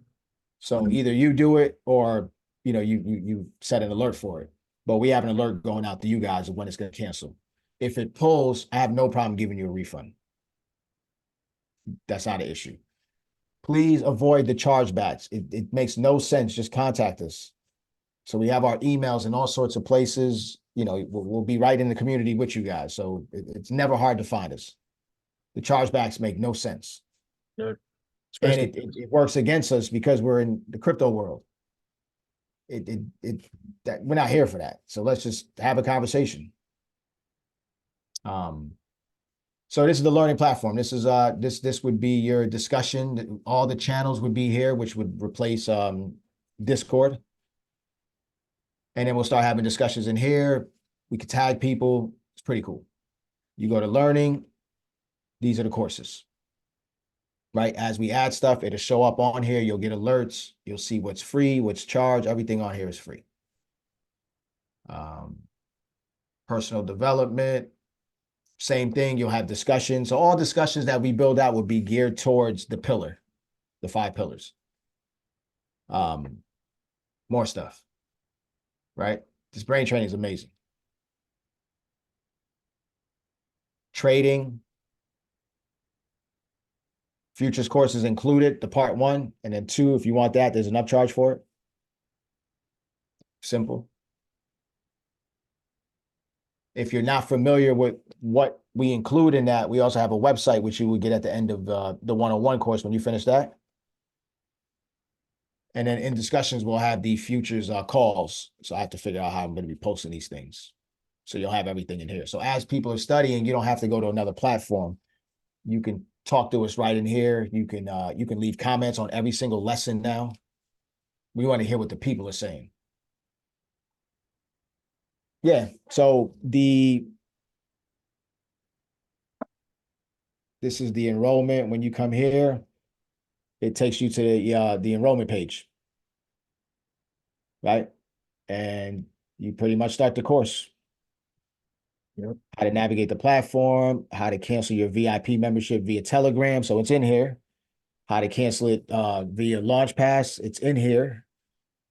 So either you do it or you set an alert for it. But we have an alert going out to you guys of when it's going to cancel. If it pulls, I have no problem giving you a refund. That's not an issue. Please avoid the chargebacks. It makes no sense. Just contact us. So we have our emails in all sorts of places. We'll be right in the community with you guys. So it's never hard to find us. The chargebacks make no sense.
Yeah.
And
Especially
it works against us because we're in the crypto world. That we're not here for that. So let's just have a conversation. So this is the learning platform. This is this would be your discussion. All the channels would be here, which would replace Discord. And then we'll start having discussions in here. We could tag people. It's pretty cool. You go to learning. These are the courses. Right? As we add stuff, it'll show up on here. You'll get alerts. You'll see what's free, what's charged. Everything on here is free. Personal development. Same thing. You'll have discussions. So all discussions that we build out will be geared towards the 5 pillars. More stuff. Right? This brain training is amazing. Trading. Futures courses included, the part 1, and then 2, if you want that, there's an upcharge for it. Simple. If you're not familiar with what we include in that, we also have a website, which you would get at the end of the one-on-one course when you finish that. And then in discussions, we'll have the futures calls. So I have to figure out how I'm going to be posting these things. So you'll have everything in here. So as people are studying, you don't have to go to another platform. You can talk to us right in here. You can leave comments on every single lesson now. We want to hear what the people are saying. Yeah. So this is the enrollment. When you come here, it takes you to the enrollment page, right? And you pretty much start the course.
Yep.
How to navigate the platform, how to cancel your VIP membership via Telegram. So it's in here. How to cancel it via LaunchPass. It's in here.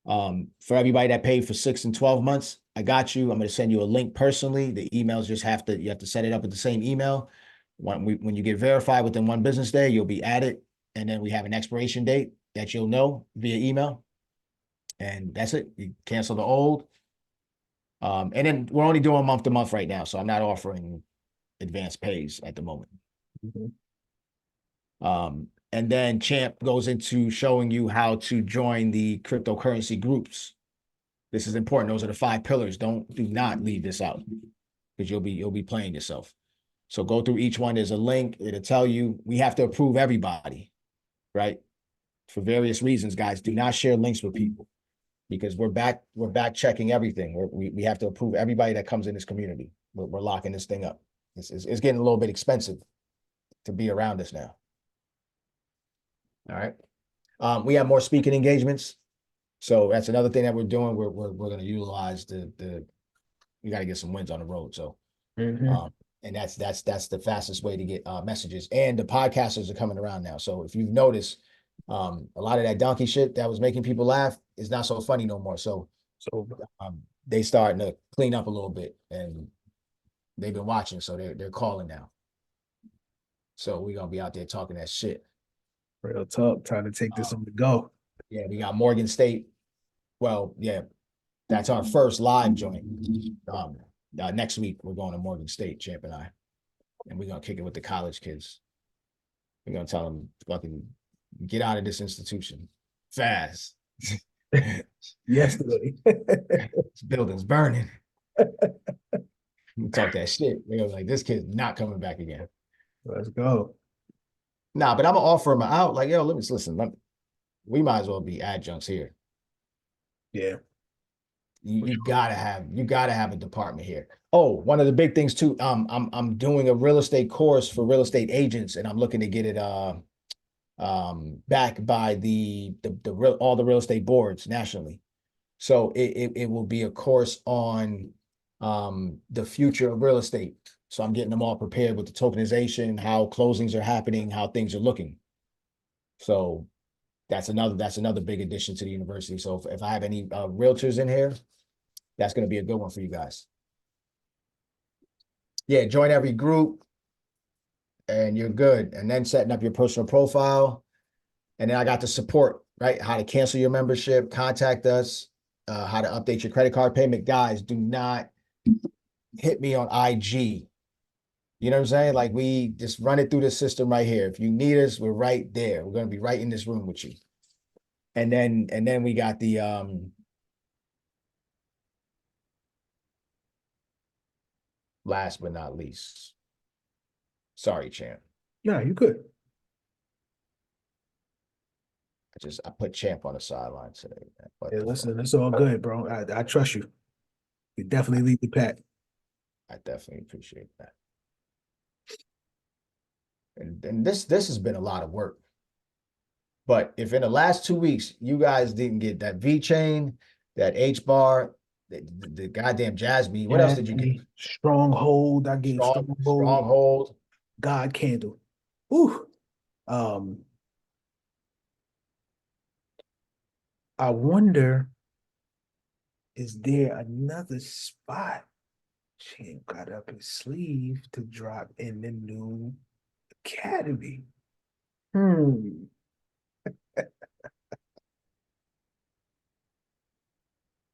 For everybody that paid for 6 and 12 months, I got you. I'm going to send you a link personally. The emails you have to set it up with the same email. When you get verified within 1 business day, you'll be added. And then we have an expiration date that you'll know via email. And that's it. You cancel the old. And then we're only doing month to month right now. So I'm not offering advanced pays at the moment. And then Champ goes into showing you how to join the cryptocurrency groups. This is important. Those are the 5 pillars. Do not leave this out because you'll be playing yourself. So go through each one. There's a link. It'll tell you we have to approve everybody, right? For various reasons, guys. Do not share links with people because we're back checking everything. We have to approve everybody that comes in this community. We're locking this thing up. It's getting a little bit expensive to be around us now. All right. We have more speaking engagements. So that's another thing that we're doing. We're going to utilize we got to get some wins on the road. So, and that's the fastest way to get messages. And the podcasters are coming around now. So if you've noticed, a lot of that donkey shit that was making people laugh is not so funny no more. So they starting to clean up a little bit, and they've been watching, so they're calling now. So we're gonna be out there talking that shit.
Real talk, trying to take this on the go.
Yeah, we got Morgan State. Well, yeah, that's our first live joint. Next week we're going to Morgan State, Champ and I, and we're gonna kick it with the college kids. We're gonna tell them fucking get out of this institution fast.
Yesterday.
This building's burning. We talk that shit. They're like, this kid's not coming back again.
Let's go.
Nah, but I'm gonna offer him out. Like, yo, listen. We might as well be adjuncts here.
Yeah.
You gotta have a department here. Oh, one of the big things too. I'm doing a real estate course for real estate agents, and I'm looking to get it back by all the real estate boards nationally. So it will be a course on the future of real estate. So I'm getting them all prepared with the tokenization, how closings are happening, how things are looking. So that's another big addition to the university. So if I have any realtors in here, that's going to be a good one for you guys. Yeah, join every group and you're good. And then setting up your personal profile. And then I got the support, right? How to cancel your membership, contact us, how to update your credit card payment. Guys, do not hit me on IG. You know what I'm saying? Like, we just run it through the system right here. If you need us, we're right there. We're going to be right in this room with you. And then we got the last but not least. Sorry, Champ.
No, you good.
I put Champ on the sideline today.
Yeah, listen, it's all good, bro. I trust you. You definitely lead the pack.
I definitely appreciate that. And this has been a lot of work. But if in the last 2 weeks you guys didn't get that V chain, that H bar, the goddamn Jasmine, what else did you get?
Stronghold. I gave
Stronghold.
God candle. Ooh. I wonder, is there another spot Champ got up his sleeve to drop in the new academy?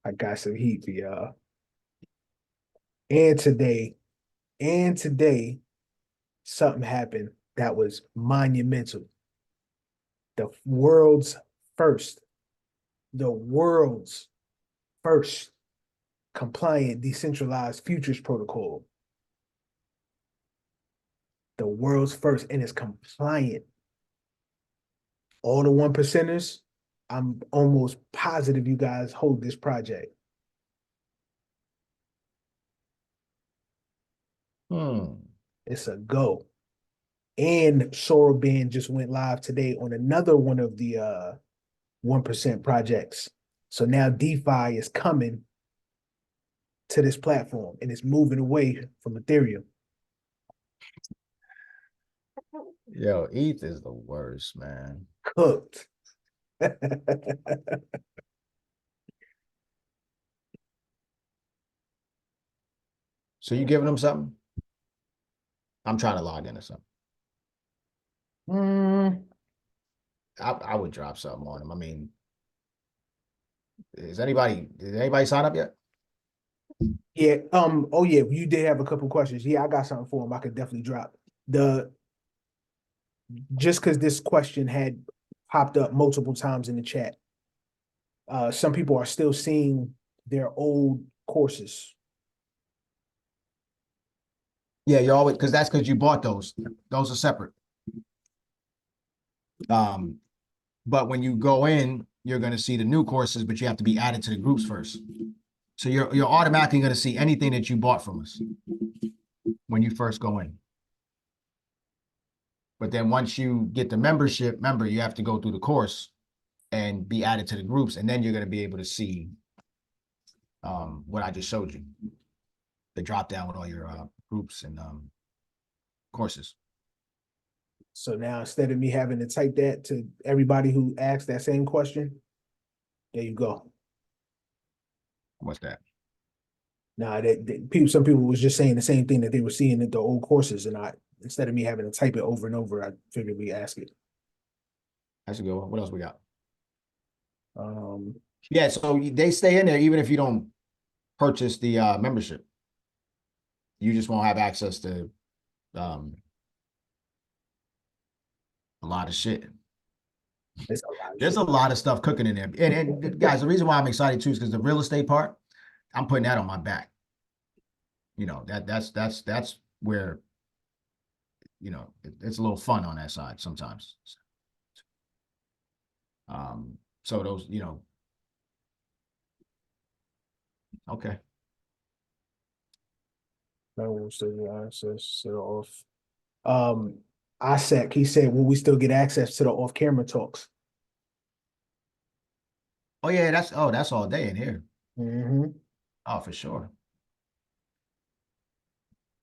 I got some heat for y'all. And today, and today, something happened that was monumental. The world's first, the world's first compliant decentralized futures protocol. The world's first, and it's compliant. All the one percenters, I'm almost positive you guys hold this project. It's a go. And Sorobin just went live today on another one of the 1% projects. So now DeFi is coming to this platform and it's moving away from Ethereum.
Yo, ETH is the worst, man.
Cooked.
So you giving them something? I'm trying to log into something.
Mm,
I would drop something on them. I mean, did anybody sign up yet?
yeah. Oh yeah, you did have a couple questions. Yeah, I got something for him. I could definitely drop. The just because this question had popped up multiple times in the chat. Some people are still seeing their old courses.
Yeah, you always because you bought those. Those are separate. But when you go in, you're going to see the new courses, but you have to be added to the groups first. So you're automatically going to see anything that you bought from us when you first go in. But then once you get the membership, remember, you have to go through the course and be added to the groups, and then you're going to be able to see what I just showed you, the drop down with all your groups and courses.
So now instead of me having to type that to everybody who asked that same question, there you go.
What's that?
Now that people, some people was just saying the same thing that they were seeing in the old courses, and instead of me having to type it over and over, I figured we ask it.
That's a good one. What else we got?
Um,
Yeah, so they stay in there even if you don't purchase the membership. You just won't have access to a lot of shit. There's a lot of stuff cooking in there. And guys, the reason why I'm excited too is because the real estate part, I'm putting that on my back. You know, that's where, you know, it's a little fun on that side sometimes. So those, you know, okay.
I won't say the access to the off. Isaac, he said, will we still get access to the off-camera talks?
Oh yeah, that's all day in here.
Mm-hmm.
Oh, for sure.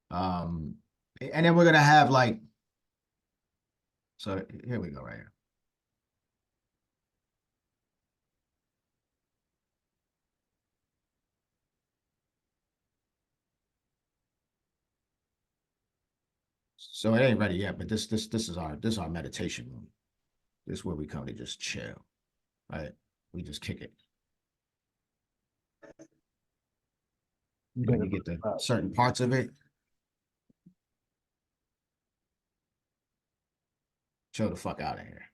And then we're gonna have like, so here we go right here. So it ain't ready yet, but this is our meditation room. This is where we come to just chill, right? We just kick it. When you get to certain parts of it, chill the fuck out of here.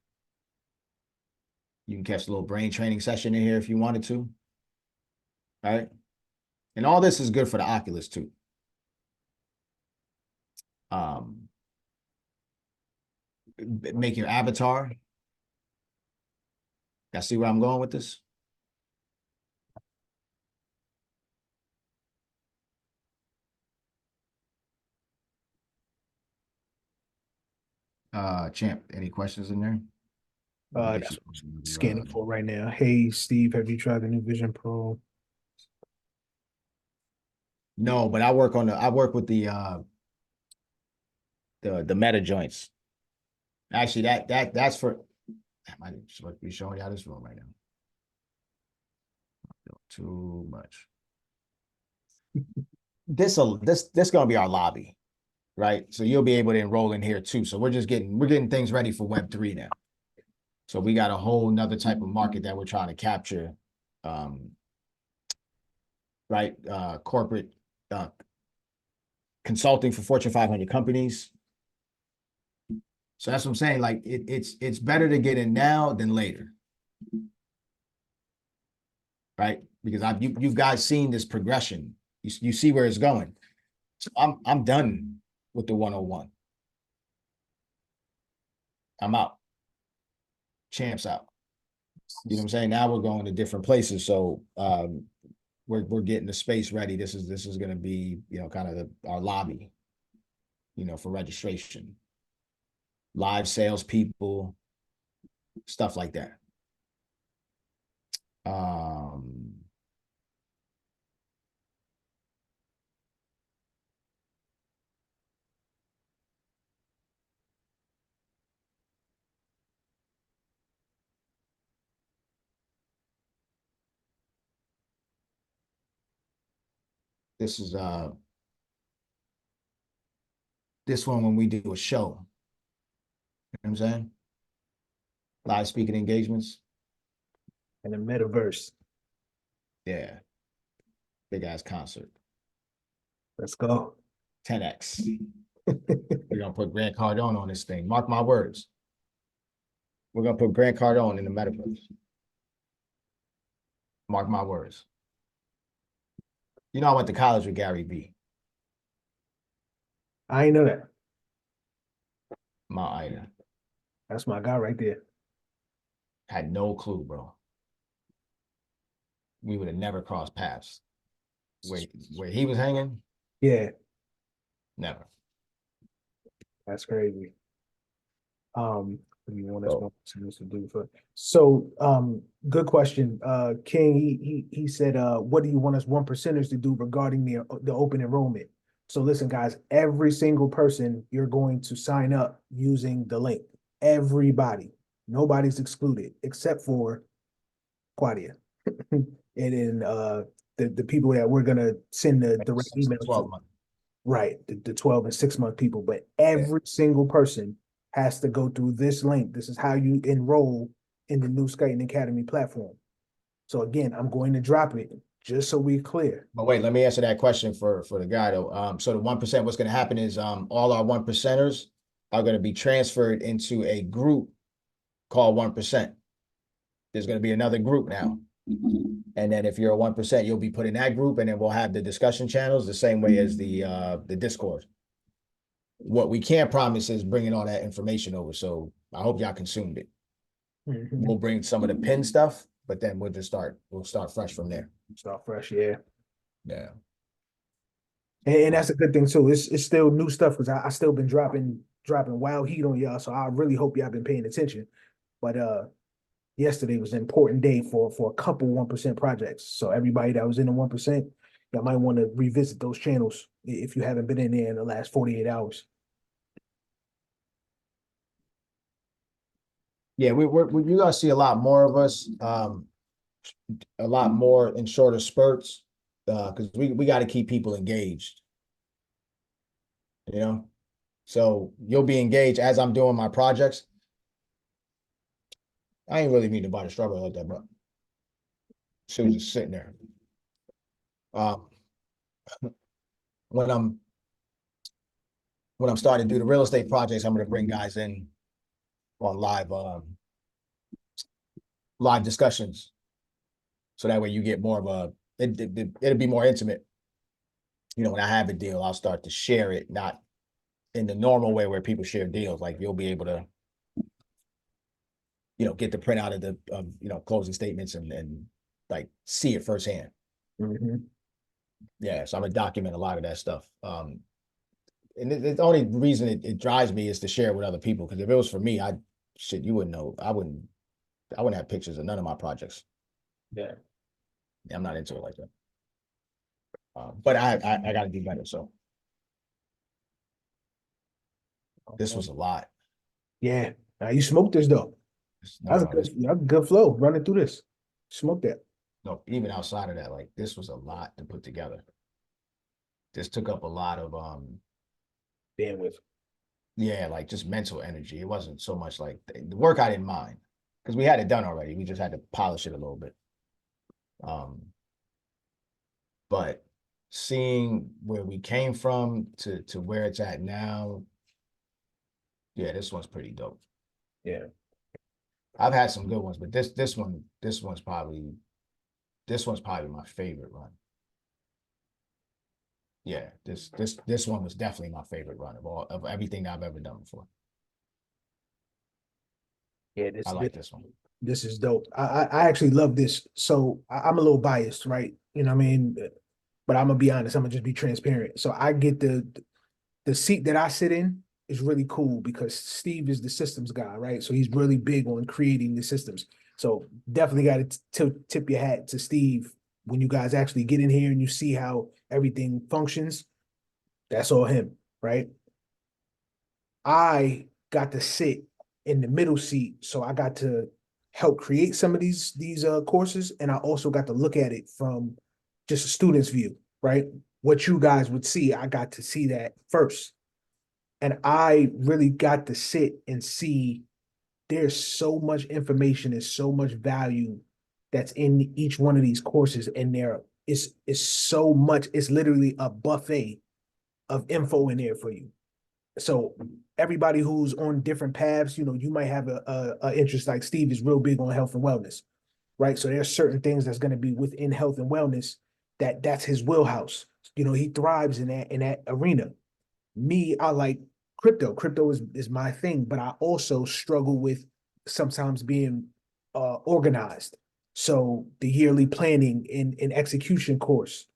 You can catch a little brain training session in here if you wanted to, right? And all this is good for the Oculus too. Make your avatar. Y'all see where I'm going with this? Champ, any questions in there?
That's what I'm scanning for right now. Hey, Steve, have you tried the new Vision Pro?
No, but I work with the meta joints. Actually, that's for. I might be showing y'all this room right now. Too much. This gonna be our lobby, right? So you'll be able to enroll in here too. So we're getting things ready for Web3 now. So we got a whole nother type of market that we're trying to capture, right? Corporate consulting for Fortune 500 companies. So that's what I'm saying. Like it's better to get in now than later, right? Because you've guys seen this progression. You see where it's going. So I'm done with the 101. I'm out. Champs out. You know what I'm saying? Now we're going to different places. So we're getting the space ready. This is going to be, kind of our lobby, for registration, live salespeople, stuff like that. This is this one when we do a show. You know what I'm saying? Live speaking engagements.
And the metaverse.
Yeah. Big ass concert.
Let's go.
10x. We're gonna put Grant Cardone on this thing. Mark my words. We're gonna put Grant Cardone in the metaverse. Mark my words. I went to college with Gary V.
I ain't know that.
Mount Ida.
That's my guy right there.
Had no clue, bro. We would have never crossed paths. Where he was hanging?
Yeah,
Never.
that's crazy. What do you want us to do for? So, good question. King, he said, what do you want us one percenters to do regarding the open enrollment? So listen, guys, every single person you're going to sign up using the link. Everybody, nobody's excluded except for Claudia, and then the people that we're gonna send the direct email to. Right, the 12 and 6 month people, but every single person has to go through this link. This is how you enroll in the new Skyton Academy platform. So again, I'm going to drop it just so we're clear.
But wait, let me answer that question for the guy though. So the 1%, what's going to happen is all our 1%ers are going to be transferred into a group called 1%. There's going to be another group now. And then if you're a 1%, you'll be put in that group, and then we'll have the discussion channels the same way as the Discord. What we can't promise is bringing all that information over. So I hope y'all consumed it. We'll bring some of the pin stuff, but then we'll start fresh from there.
Start fresh, yeah.
Yeah.
And that's a good thing too. It's still new stuff because I still been dropping wild heat on y'all. So I really hope y'all been paying attention. But yesterday was an important day for a couple 1% projects. So everybody that was in the 1%, y'all might want to revisit those channels if you haven't been in there in the last 48 hours.
Yeah, you're gonna see a lot more of us, a lot more in shorter spurts, because we got to keep people engaged. So you'll be engaged as I'm doing my projects. I ain't really mean about to struggle like that, bro. She was just sitting there. When I'm starting to do the real estate projects, I'm gonna bring guys in on live discussions. So that way you get more of it'll be more intimate. When I have a deal, I'll start to share it, not in the normal way where people share deals. Like you'll be able to, get the print out of the closing statements and like see it firsthand. Yeah, so I'm gonna document a lot of that stuff. And the only reason it drives me is to share it with other people. Because if it was for me, you wouldn't know. I wouldn't have pictures of none of my projects.
Yeah.
I'm not into it like that. But I got to do better. So this was a lot.
Yeah. Now you smoked this though. That's a good flow running through this. Smoke that.
No, even outside of that, like this was a lot to put together. This took up a lot of
bandwidth.
Yeah, like just mental energy. It wasn't so much like the work I didn't mind because we had it done already. We just had to polish it a little bit. But seeing where we came from to where it's at now. Yeah, this one's pretty dope.
Yeah.
I've had some good ones, but this one's probably my favorite run. Yeah, this one was definitely my favorite run of everything that I've ever done before.
Yeah,
I like this one.
this is dope. I actually love this. So I'm a little biased, right? You know what I mean? But I'm gonna be honest, I'm gonna just be transparent. So I get the seat that I sit in is really cool because Steve is the systems guy, right? So he's really big on creating the systems. So definitely got to tip your hat to Steve when you guys actually get in here and you see how everything functions. That's all him, right? I got to sit in the middle seat, so I got to help create some of these courses, and I also got to look at it from just a student's view, right? What you guys would see, I got to see that first. And I really got to sit and see there's so much information and so much value that's in each one of these courses. And there is so much, it's literally a buffet of info in there for you. So everybody who's on different paths, you know, you might have a interest like Steve is real big on health and wellness, right? So there's certain things that's going to be within health and wellness that's his wheelhouse. You know, he thrives in that arena. Me, I like crypto. Crypto is my thing, but I also struggle with sometimes being organized. So the yearly planning and execution course,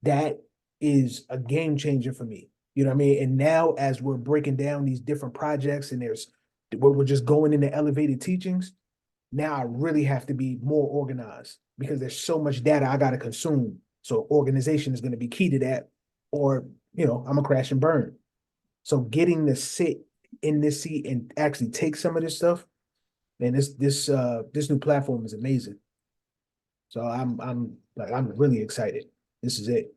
that is a game changer for me. You know what I mean? And now as we're breaking down these different projects and there's where we're just going into elevated teachings, now I really have to be more organized because there's so much data I got to consume. So organization is going to be key to that, or you know, I'm gonna crash and burn. So getting to sit in this seat and actually take some of this stuff, man, this new platform is amazing. So I'm really excited. This is it.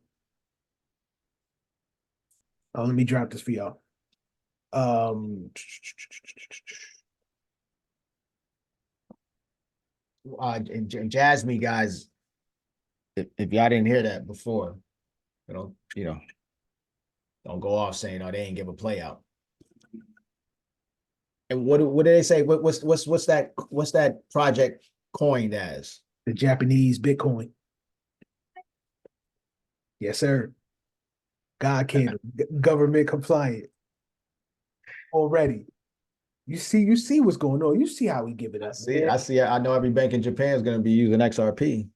Oh, let me drop this for y'all.
And Jasmine guys, if y'all didn't hear that before, don't go off saying, oh, they ain't give a play out. And what did they say? What's that project coined as?
The Japanese Bitcoin. Yes, sir. God can government compliant already. You see what's going on. You see how we give it up.
I see. I know every bank in Japan is going to be using XRP.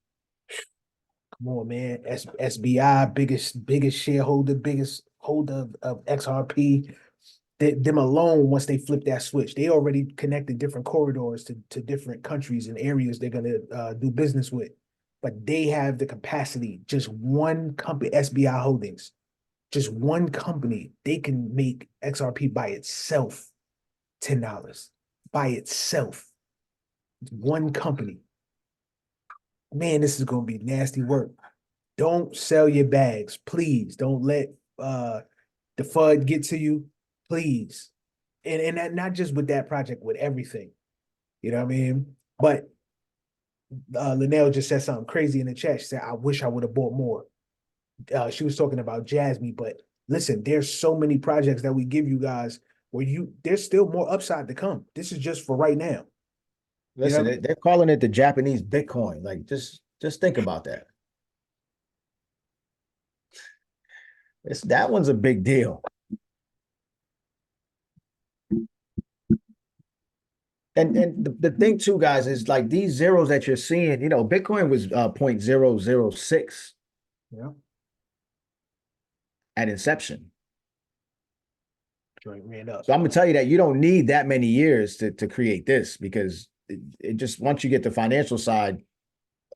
Come on, man. SBI, biggest shareholder, biggest holder of XRP. Them alone, once they flip that switch, they already connected different corridors to different countries and areas they're gonna do business with. But they have the capacity, just one company, SBI Holdings, just one company, they can make XRP by itself $10 by itself. One company. Man, this is gonna be nasty work. Don't sell your bags, please. Don't let the FUD get to you, please. And that not just with that project, with everything. You know what I mean? But Linnell just said something crazy in the chat. She said, I wish I would have bought more. She was talking about Jasmine, but listen, there's so many projects that we give you guys where there's still more upside to come. This is just for right now.
Listen,
You know?
they're calling it the Japanese Bitcoin. Like, just think about that. That one's a big deal. And the thing too, guys, is like these zeros that you're seeing, Bitcoin was 0.006
Yeah.
at inception.
Joint ran up.
So I'm gonna tell you that you don't need that many years to create this because it just once you get the financial side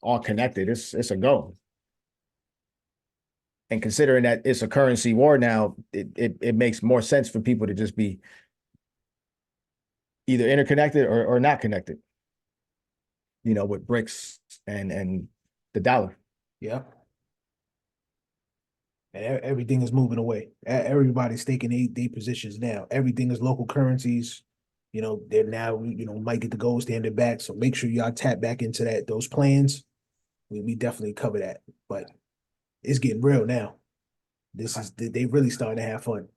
all connected, it's a go. And considering that it's a currency war now, it makes more sense for people to just be either interconnected or not connected, with BRICS and the dollar.
Yeah. And everything is moving away. Everybody's taking their positions now. Everything is local currencies. They're now, might get the gold standard back. So make sure y'all tap back into those plans. We definitely cover that. But it's getting real now. They really starting to have fun.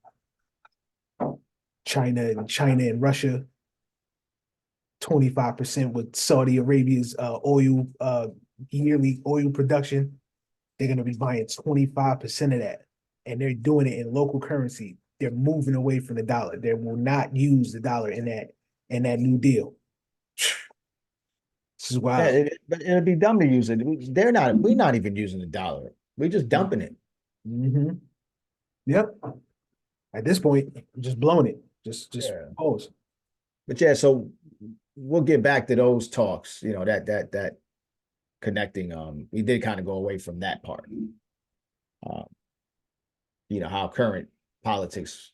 China and Russia, 25% with Saudi Arabia's oil yearly oil production. They're gonna be buying 25% of that, and they're doing it in local currency. They're moving away from the dollar. They will not use the dollar in that new deal. This is
Yeah,
wild.
but it'd be dumb to use it. We're not even using the dollar. We're just dumping it.
Mm-hmm. Yep. At this point, I'm just blowing it. Just
Yeah.
pause.
But yeah, so we'll get back to those talks, that connecting. We did kind of go away from that part. Um, how current politics,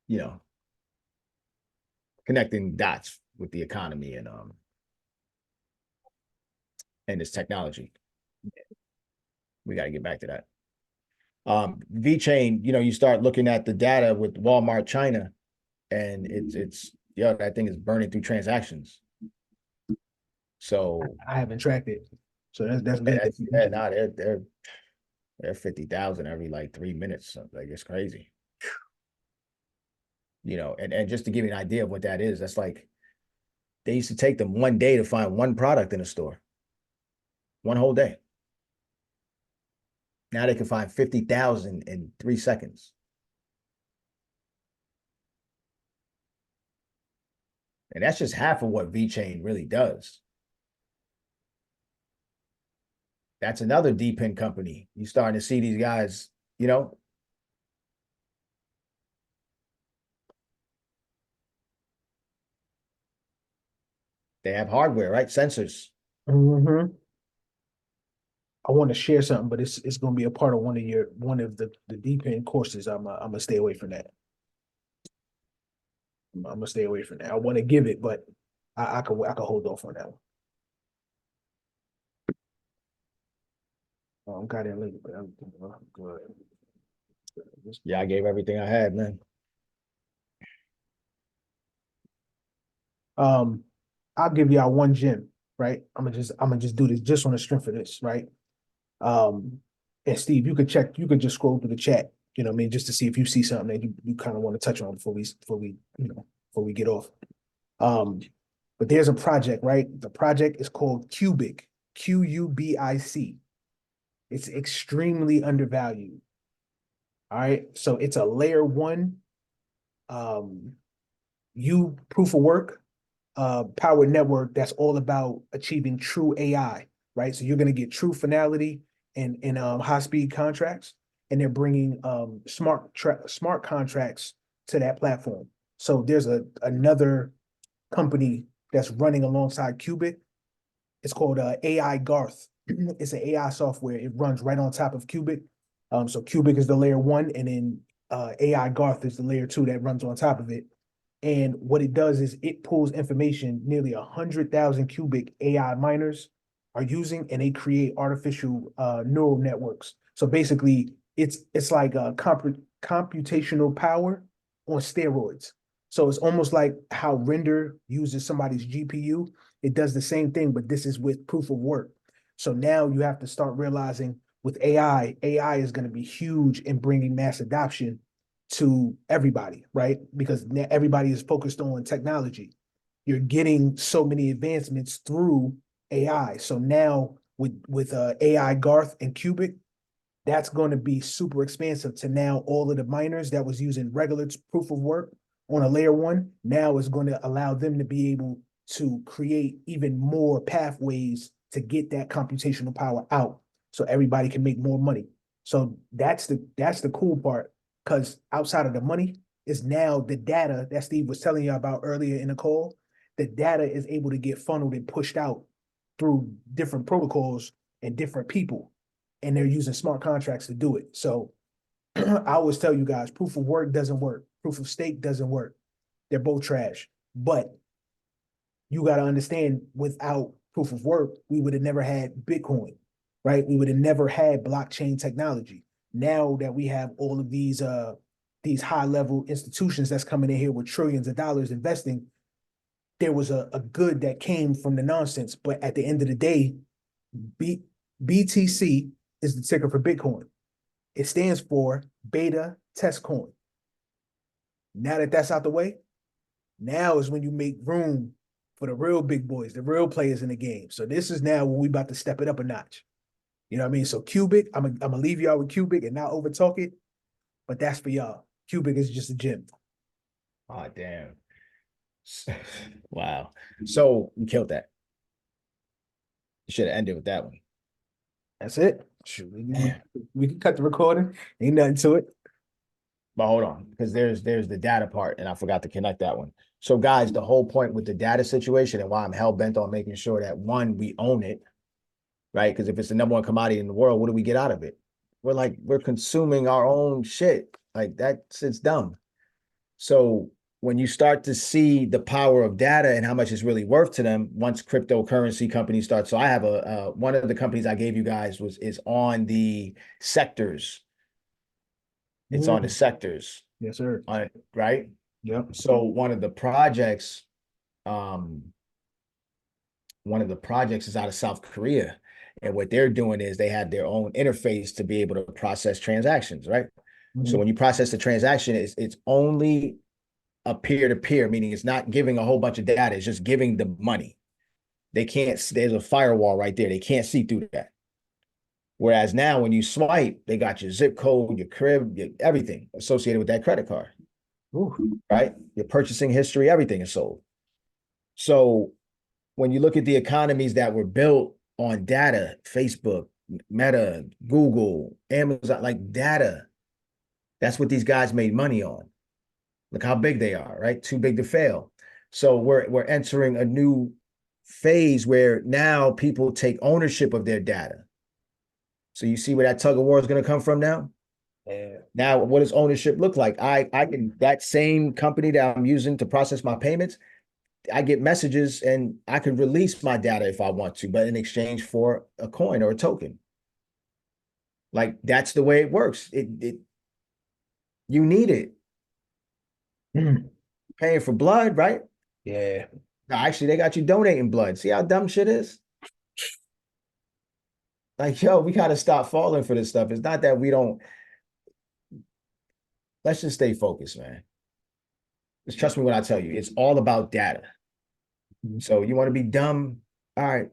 you know, connecting dots with the economy and this technology. We got to get back to that. VeChain, you start looking at the data with Walmart China, and it's that thing is burning through transactions. So
I haven't tracked it, so that's good.
no, they're 50,000 every like 3 minutes. Like it's crazy. And just to give you an idea of what that is, that's like they used to take them one day to find one product in a store, one whole day. Now they can find 50,000 in 3 seconds. And that's just half of what VeChain really does. That's another DePIN company. You're starting to see these guys, they have hardware, right? Sensors.
Mm-hmm. I want to share something, but it's going to be a part of one of the deep end courses. I'm gonna stay away from that. I'm gonna stay away from that. I want to give it, but I could hold off on that one. Got it later, but I'm good.
Yeah, I gave everything I had, man.
I'll give y'all one gem, right? I'm gonna just do this just on the strength of this, right? Um, and Steve, you could just scroll through the chat, you know what I mean, just to see if you see something that you kind of want to touch on before we get off. Um, but there's a project, right? The project is called Cubic, Qubic. It's extremely undervalued. All right. So it's a layer one um proof of work powered network that's all about achieving true AI, right? So you're going to get true finality and high speed contracts, and they're bringing smart contracts to that platform. So there's another company that's running alongside Qubit. It's called AI Garth. It's an AI software. It runs right on top of Qubit. So Qubit is the layer one, and then AI Garth is the layer two that runs on top of it. And what it does is it pulls information nearly 100,000 cubic AI miners are using, and they create artificial neural networks. So basically, it's like a computational power on steroids. So it's almost like how Render uses somebody's GPU. It does the same thing, but this is with proof of work. So now you have to start realizing with AI is going to be huge in bringing mass adoption to everybody, right? Because everybody is focused on technology. You're getting so many advancements through AI. So now with AI Garth and Cubic, that's going to be super expansive to now all of the miners that was using regular proof of work on a layer one. Now is going to allow them to be able to create even more pathways to get that computational power out so everybody can make more money. So that's the cool part, because outside of the money is now the data that Steve was telling you about earlier in the call. The data is able to get funneled and pushed out through different protocols and different people, and they're using smart contracts to do it. So I always tell you guys, proof of work doesn't work. Proof of stake doesn't work. They're both trash. But you got to understand, without proof of work, we would have never had Bitcoin, right? We would have never had blockchain technology. Now that we have all of these high level institutions that's coming in here with trillions of dollars investing, there was a good that came from the nonsense. But at the end of the day, BTC is the ticker for Bitcoin. It stands for beta test coin. Now that that's out the way, now is when you make room for the real big boys, the real players in the game. So this is now when we about to step it up a notch. You know what I mean? So Cubic, I'm gonna leave y'all with Cubic and not overtalk it, but that's for y'all. Cubic is just a gym.
Oh, damn. Wow. So you killed that. You should have ended with that one.
That's it. Shoot, we can cut the recording. Ain't nothing to it.
But hold on, because there's the data part, and I forgot to connect that one. So, guys, the whole point with the data situation and why I'm hell bent on making sure that one, we own it, right? Because if it's the number one commodity in the world, what do we get out of it? We're consuming our own shit. Like it's dumb. So when you start to see the power of data and how much it's really worth to them, once cryptocurrency companies start. So I have one of the companies I gave you guys is on the sectors. It's on the sectors.
Yes, sir.
Right?
Yep.
So one of the projects is out of South Korea. And what they're doing is they have their own interface to be able to process transactions, right? So when you process the transaction, it's only a peer-to-peer, meaning it's not giving a whole bunch of data, it's just giving the money. They can't, there's a firewall right there. They can't see through that. Whereas now when you swipe, they got your zip code, your crib, everything associated with that credit card.
Ooh.
Right? Your purchasing history, everything is sold. So when you look at the economies that were built on data, Facebook, Meta, Google, Amazon, like data, that's what these guys made money on. Look how big they are, right? Too big to fail. So we're entering a new phase where now people take ownership of their data. So you see where that tug of war is going to come from now?
Yeah.
Now, what does ownership look like? I can, that same company that I'm using to process my payments, I get messages and I can release my data if I want to, but in exchange for a coin or a token. Like that's the way it works. You need it. Paying for blood, right?
Yeah.
No, actually, they got you donating blood. See how dumb shit is? Like, yo, we gotta stop falling for this stuff. It's not that we don't. Let's just stay focused, man. Just trust me when I tell you, it's all about data. So you want to be dumb? All right,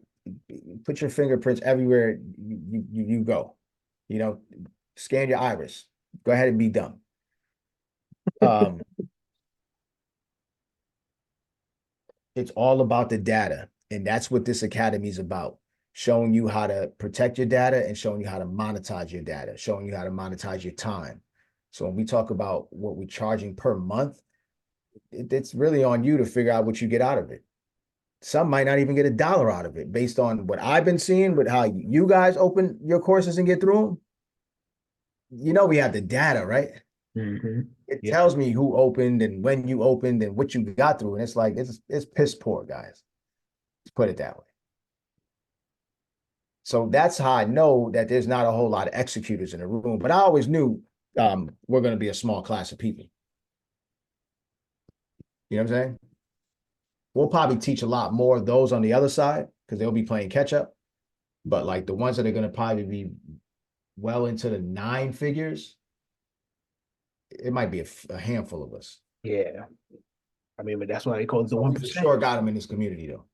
put your fingerprints everywhere you go. You know, scan your iris. Go ahead and be dumb. It's all about the data, and that's what this academy is about. Showing you how to protect your data and showing you how to monetize your data, showing you how to monetize your time. So when we talk about what we're charging per month, it's really on you to figure out what you get out of it. Some might not even get $1 out of it based on what I've been seeing with how you guys open your courses and get through them. You know, we have the data, right? It tells me who opened and when you opened and what you got through. And it's like, it's piss poor, guys. Let's put it that way. So that's how I know that there's not a whole lot of executors in the room. But I always knew we're going to be a small class of people. You know what I'm saying? We'll probably teach a lot more of those on the other side because they'll be playing catch up. But like the ones that are going to probably be well into the 9 figures, it might be a handful of us.
Yeah. I mean, but that's why they call it the 1%.
For sure got them in this community though.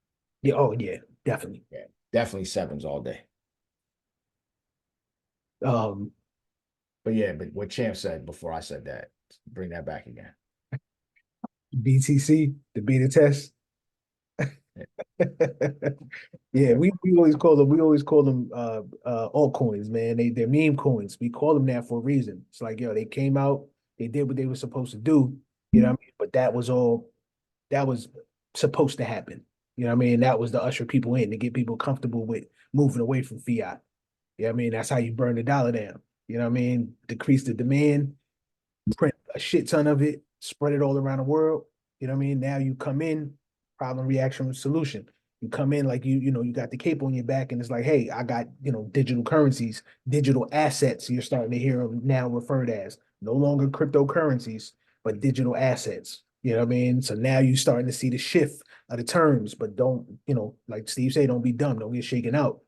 Yeah. Oh yeah, definitely.
Yeah, definitely 7s all day. But yeah, but what Champ said before I said that, bring that back again.
BTC, the beta test. Yeah, we always call them altcoins, man. They're meme coins. We call them that for a reason. It's like, yo, they came out, they did what they were supposed to do, you know what I mean? But that was supposed to happen. You know what I mean? That was to usher people in, to get people comfortable with moving away from fiat. You know what I mean? That's how you burn the dollar down. You know what I mean? Decrease the demand, print a shit ton of it, spread it all around the world. You know what I mean? Now you come in, problem, reaction, solution. You come in like you know, you got the cape on your back, and it's like, hey, I got, you know, digital currencies, digital assets. You're starting to hear them now referred as no longer cryptocurrencies, but digital assets. You know what I mean? So now you're starting to see the shift of the terms, but don't, you know, like Steve said, don't be dumb, don't get shaken out.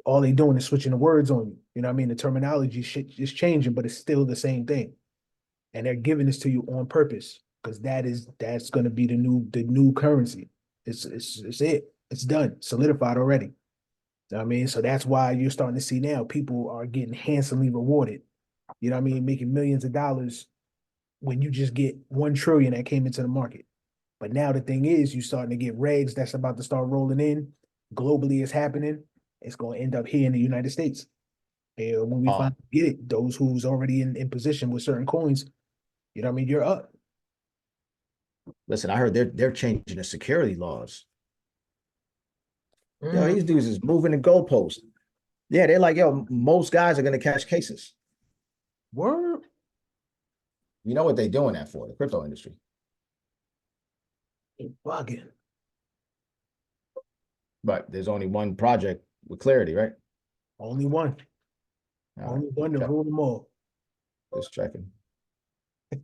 All they doing is switching the words on you. You know what I mean? The terminology shit is changing, but it's still the same thing. And they're giving this to you on purpose because that's going to be the new currency. It's it. It's done, solidified already. You know what I mean, so that's why you're starting to see now people are getting handsomely rewarded. You know what I mean, making millions of dollars when you just get 1 trillion that came into the market. But now the thing is, you're starting to get regs that's about to start rolling in. Globally, it's happening. It's going to end up here in the United States. And when we
Uh,
finally get it, those who's already in position with certain coins, you know what I mean, you're up.
Listen, I heard they're changing the security laws. Yo,
Mm,
these dudes is moving the goalposts. Yeah, they're like, yo, most guys are gonna catch cases.
word.
You know what they're doing that for, the crypto industry.
They bugging.
But there's only one project with clarity, right?
Only one.
All right,
Only one to rule them all.
just checking.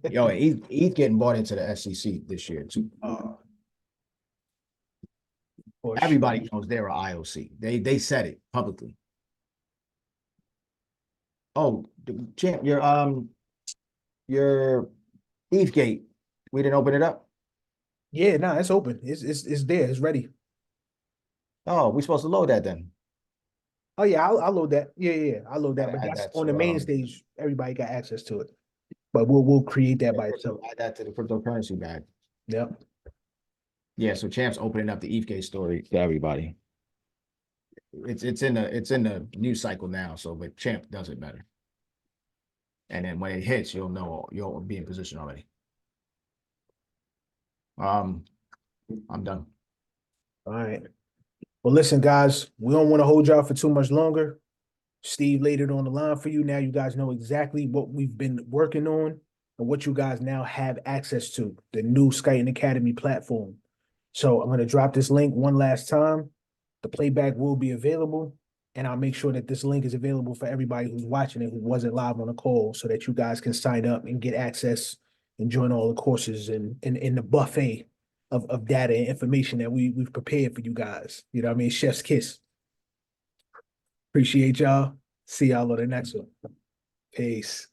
Yo, he's getting bought into the SEC this year too.
For sure.
Everybody knows they're an IOC. They said it publicly. Oh, champ, your Eve gate. We didn't open it up.
Yeah, nah, it's open. It's there. It's ready.
Oh, we supposed to load that then.
Oh yeah, I'll load that. Yeah. I'll load that.
Gotta
But
add
that's
that
on the
to
main stage. Everybody got access to it. But we'll create that by itself.
add that to the cryptocurrency bag.
Yep.
Yeah, so Champ's opening up the Eve story to everybody. It's in the news cycle now, so but Champ does it better. And then when it hits, you'll be in position already. I'm done.
All right. Well, listen, guys, we don't want to hold y'all for too much longer. Steve laid it on the line for you. Now you guys know exactly what we've been working on and what you guys now have access to, the new Skyton Academy platform. So I'm going to drop this link one last time. The playback will be available, and I'll make sure that this link is available for everybody who's watching it who wasn't live on the call so that you guys can sign up and get access and join all the courses and in the buffet of data and information that we've prepared for you guys. You know what I mean? Chef's kiss. Appreciate y'all. See y'all on the next one. Peace.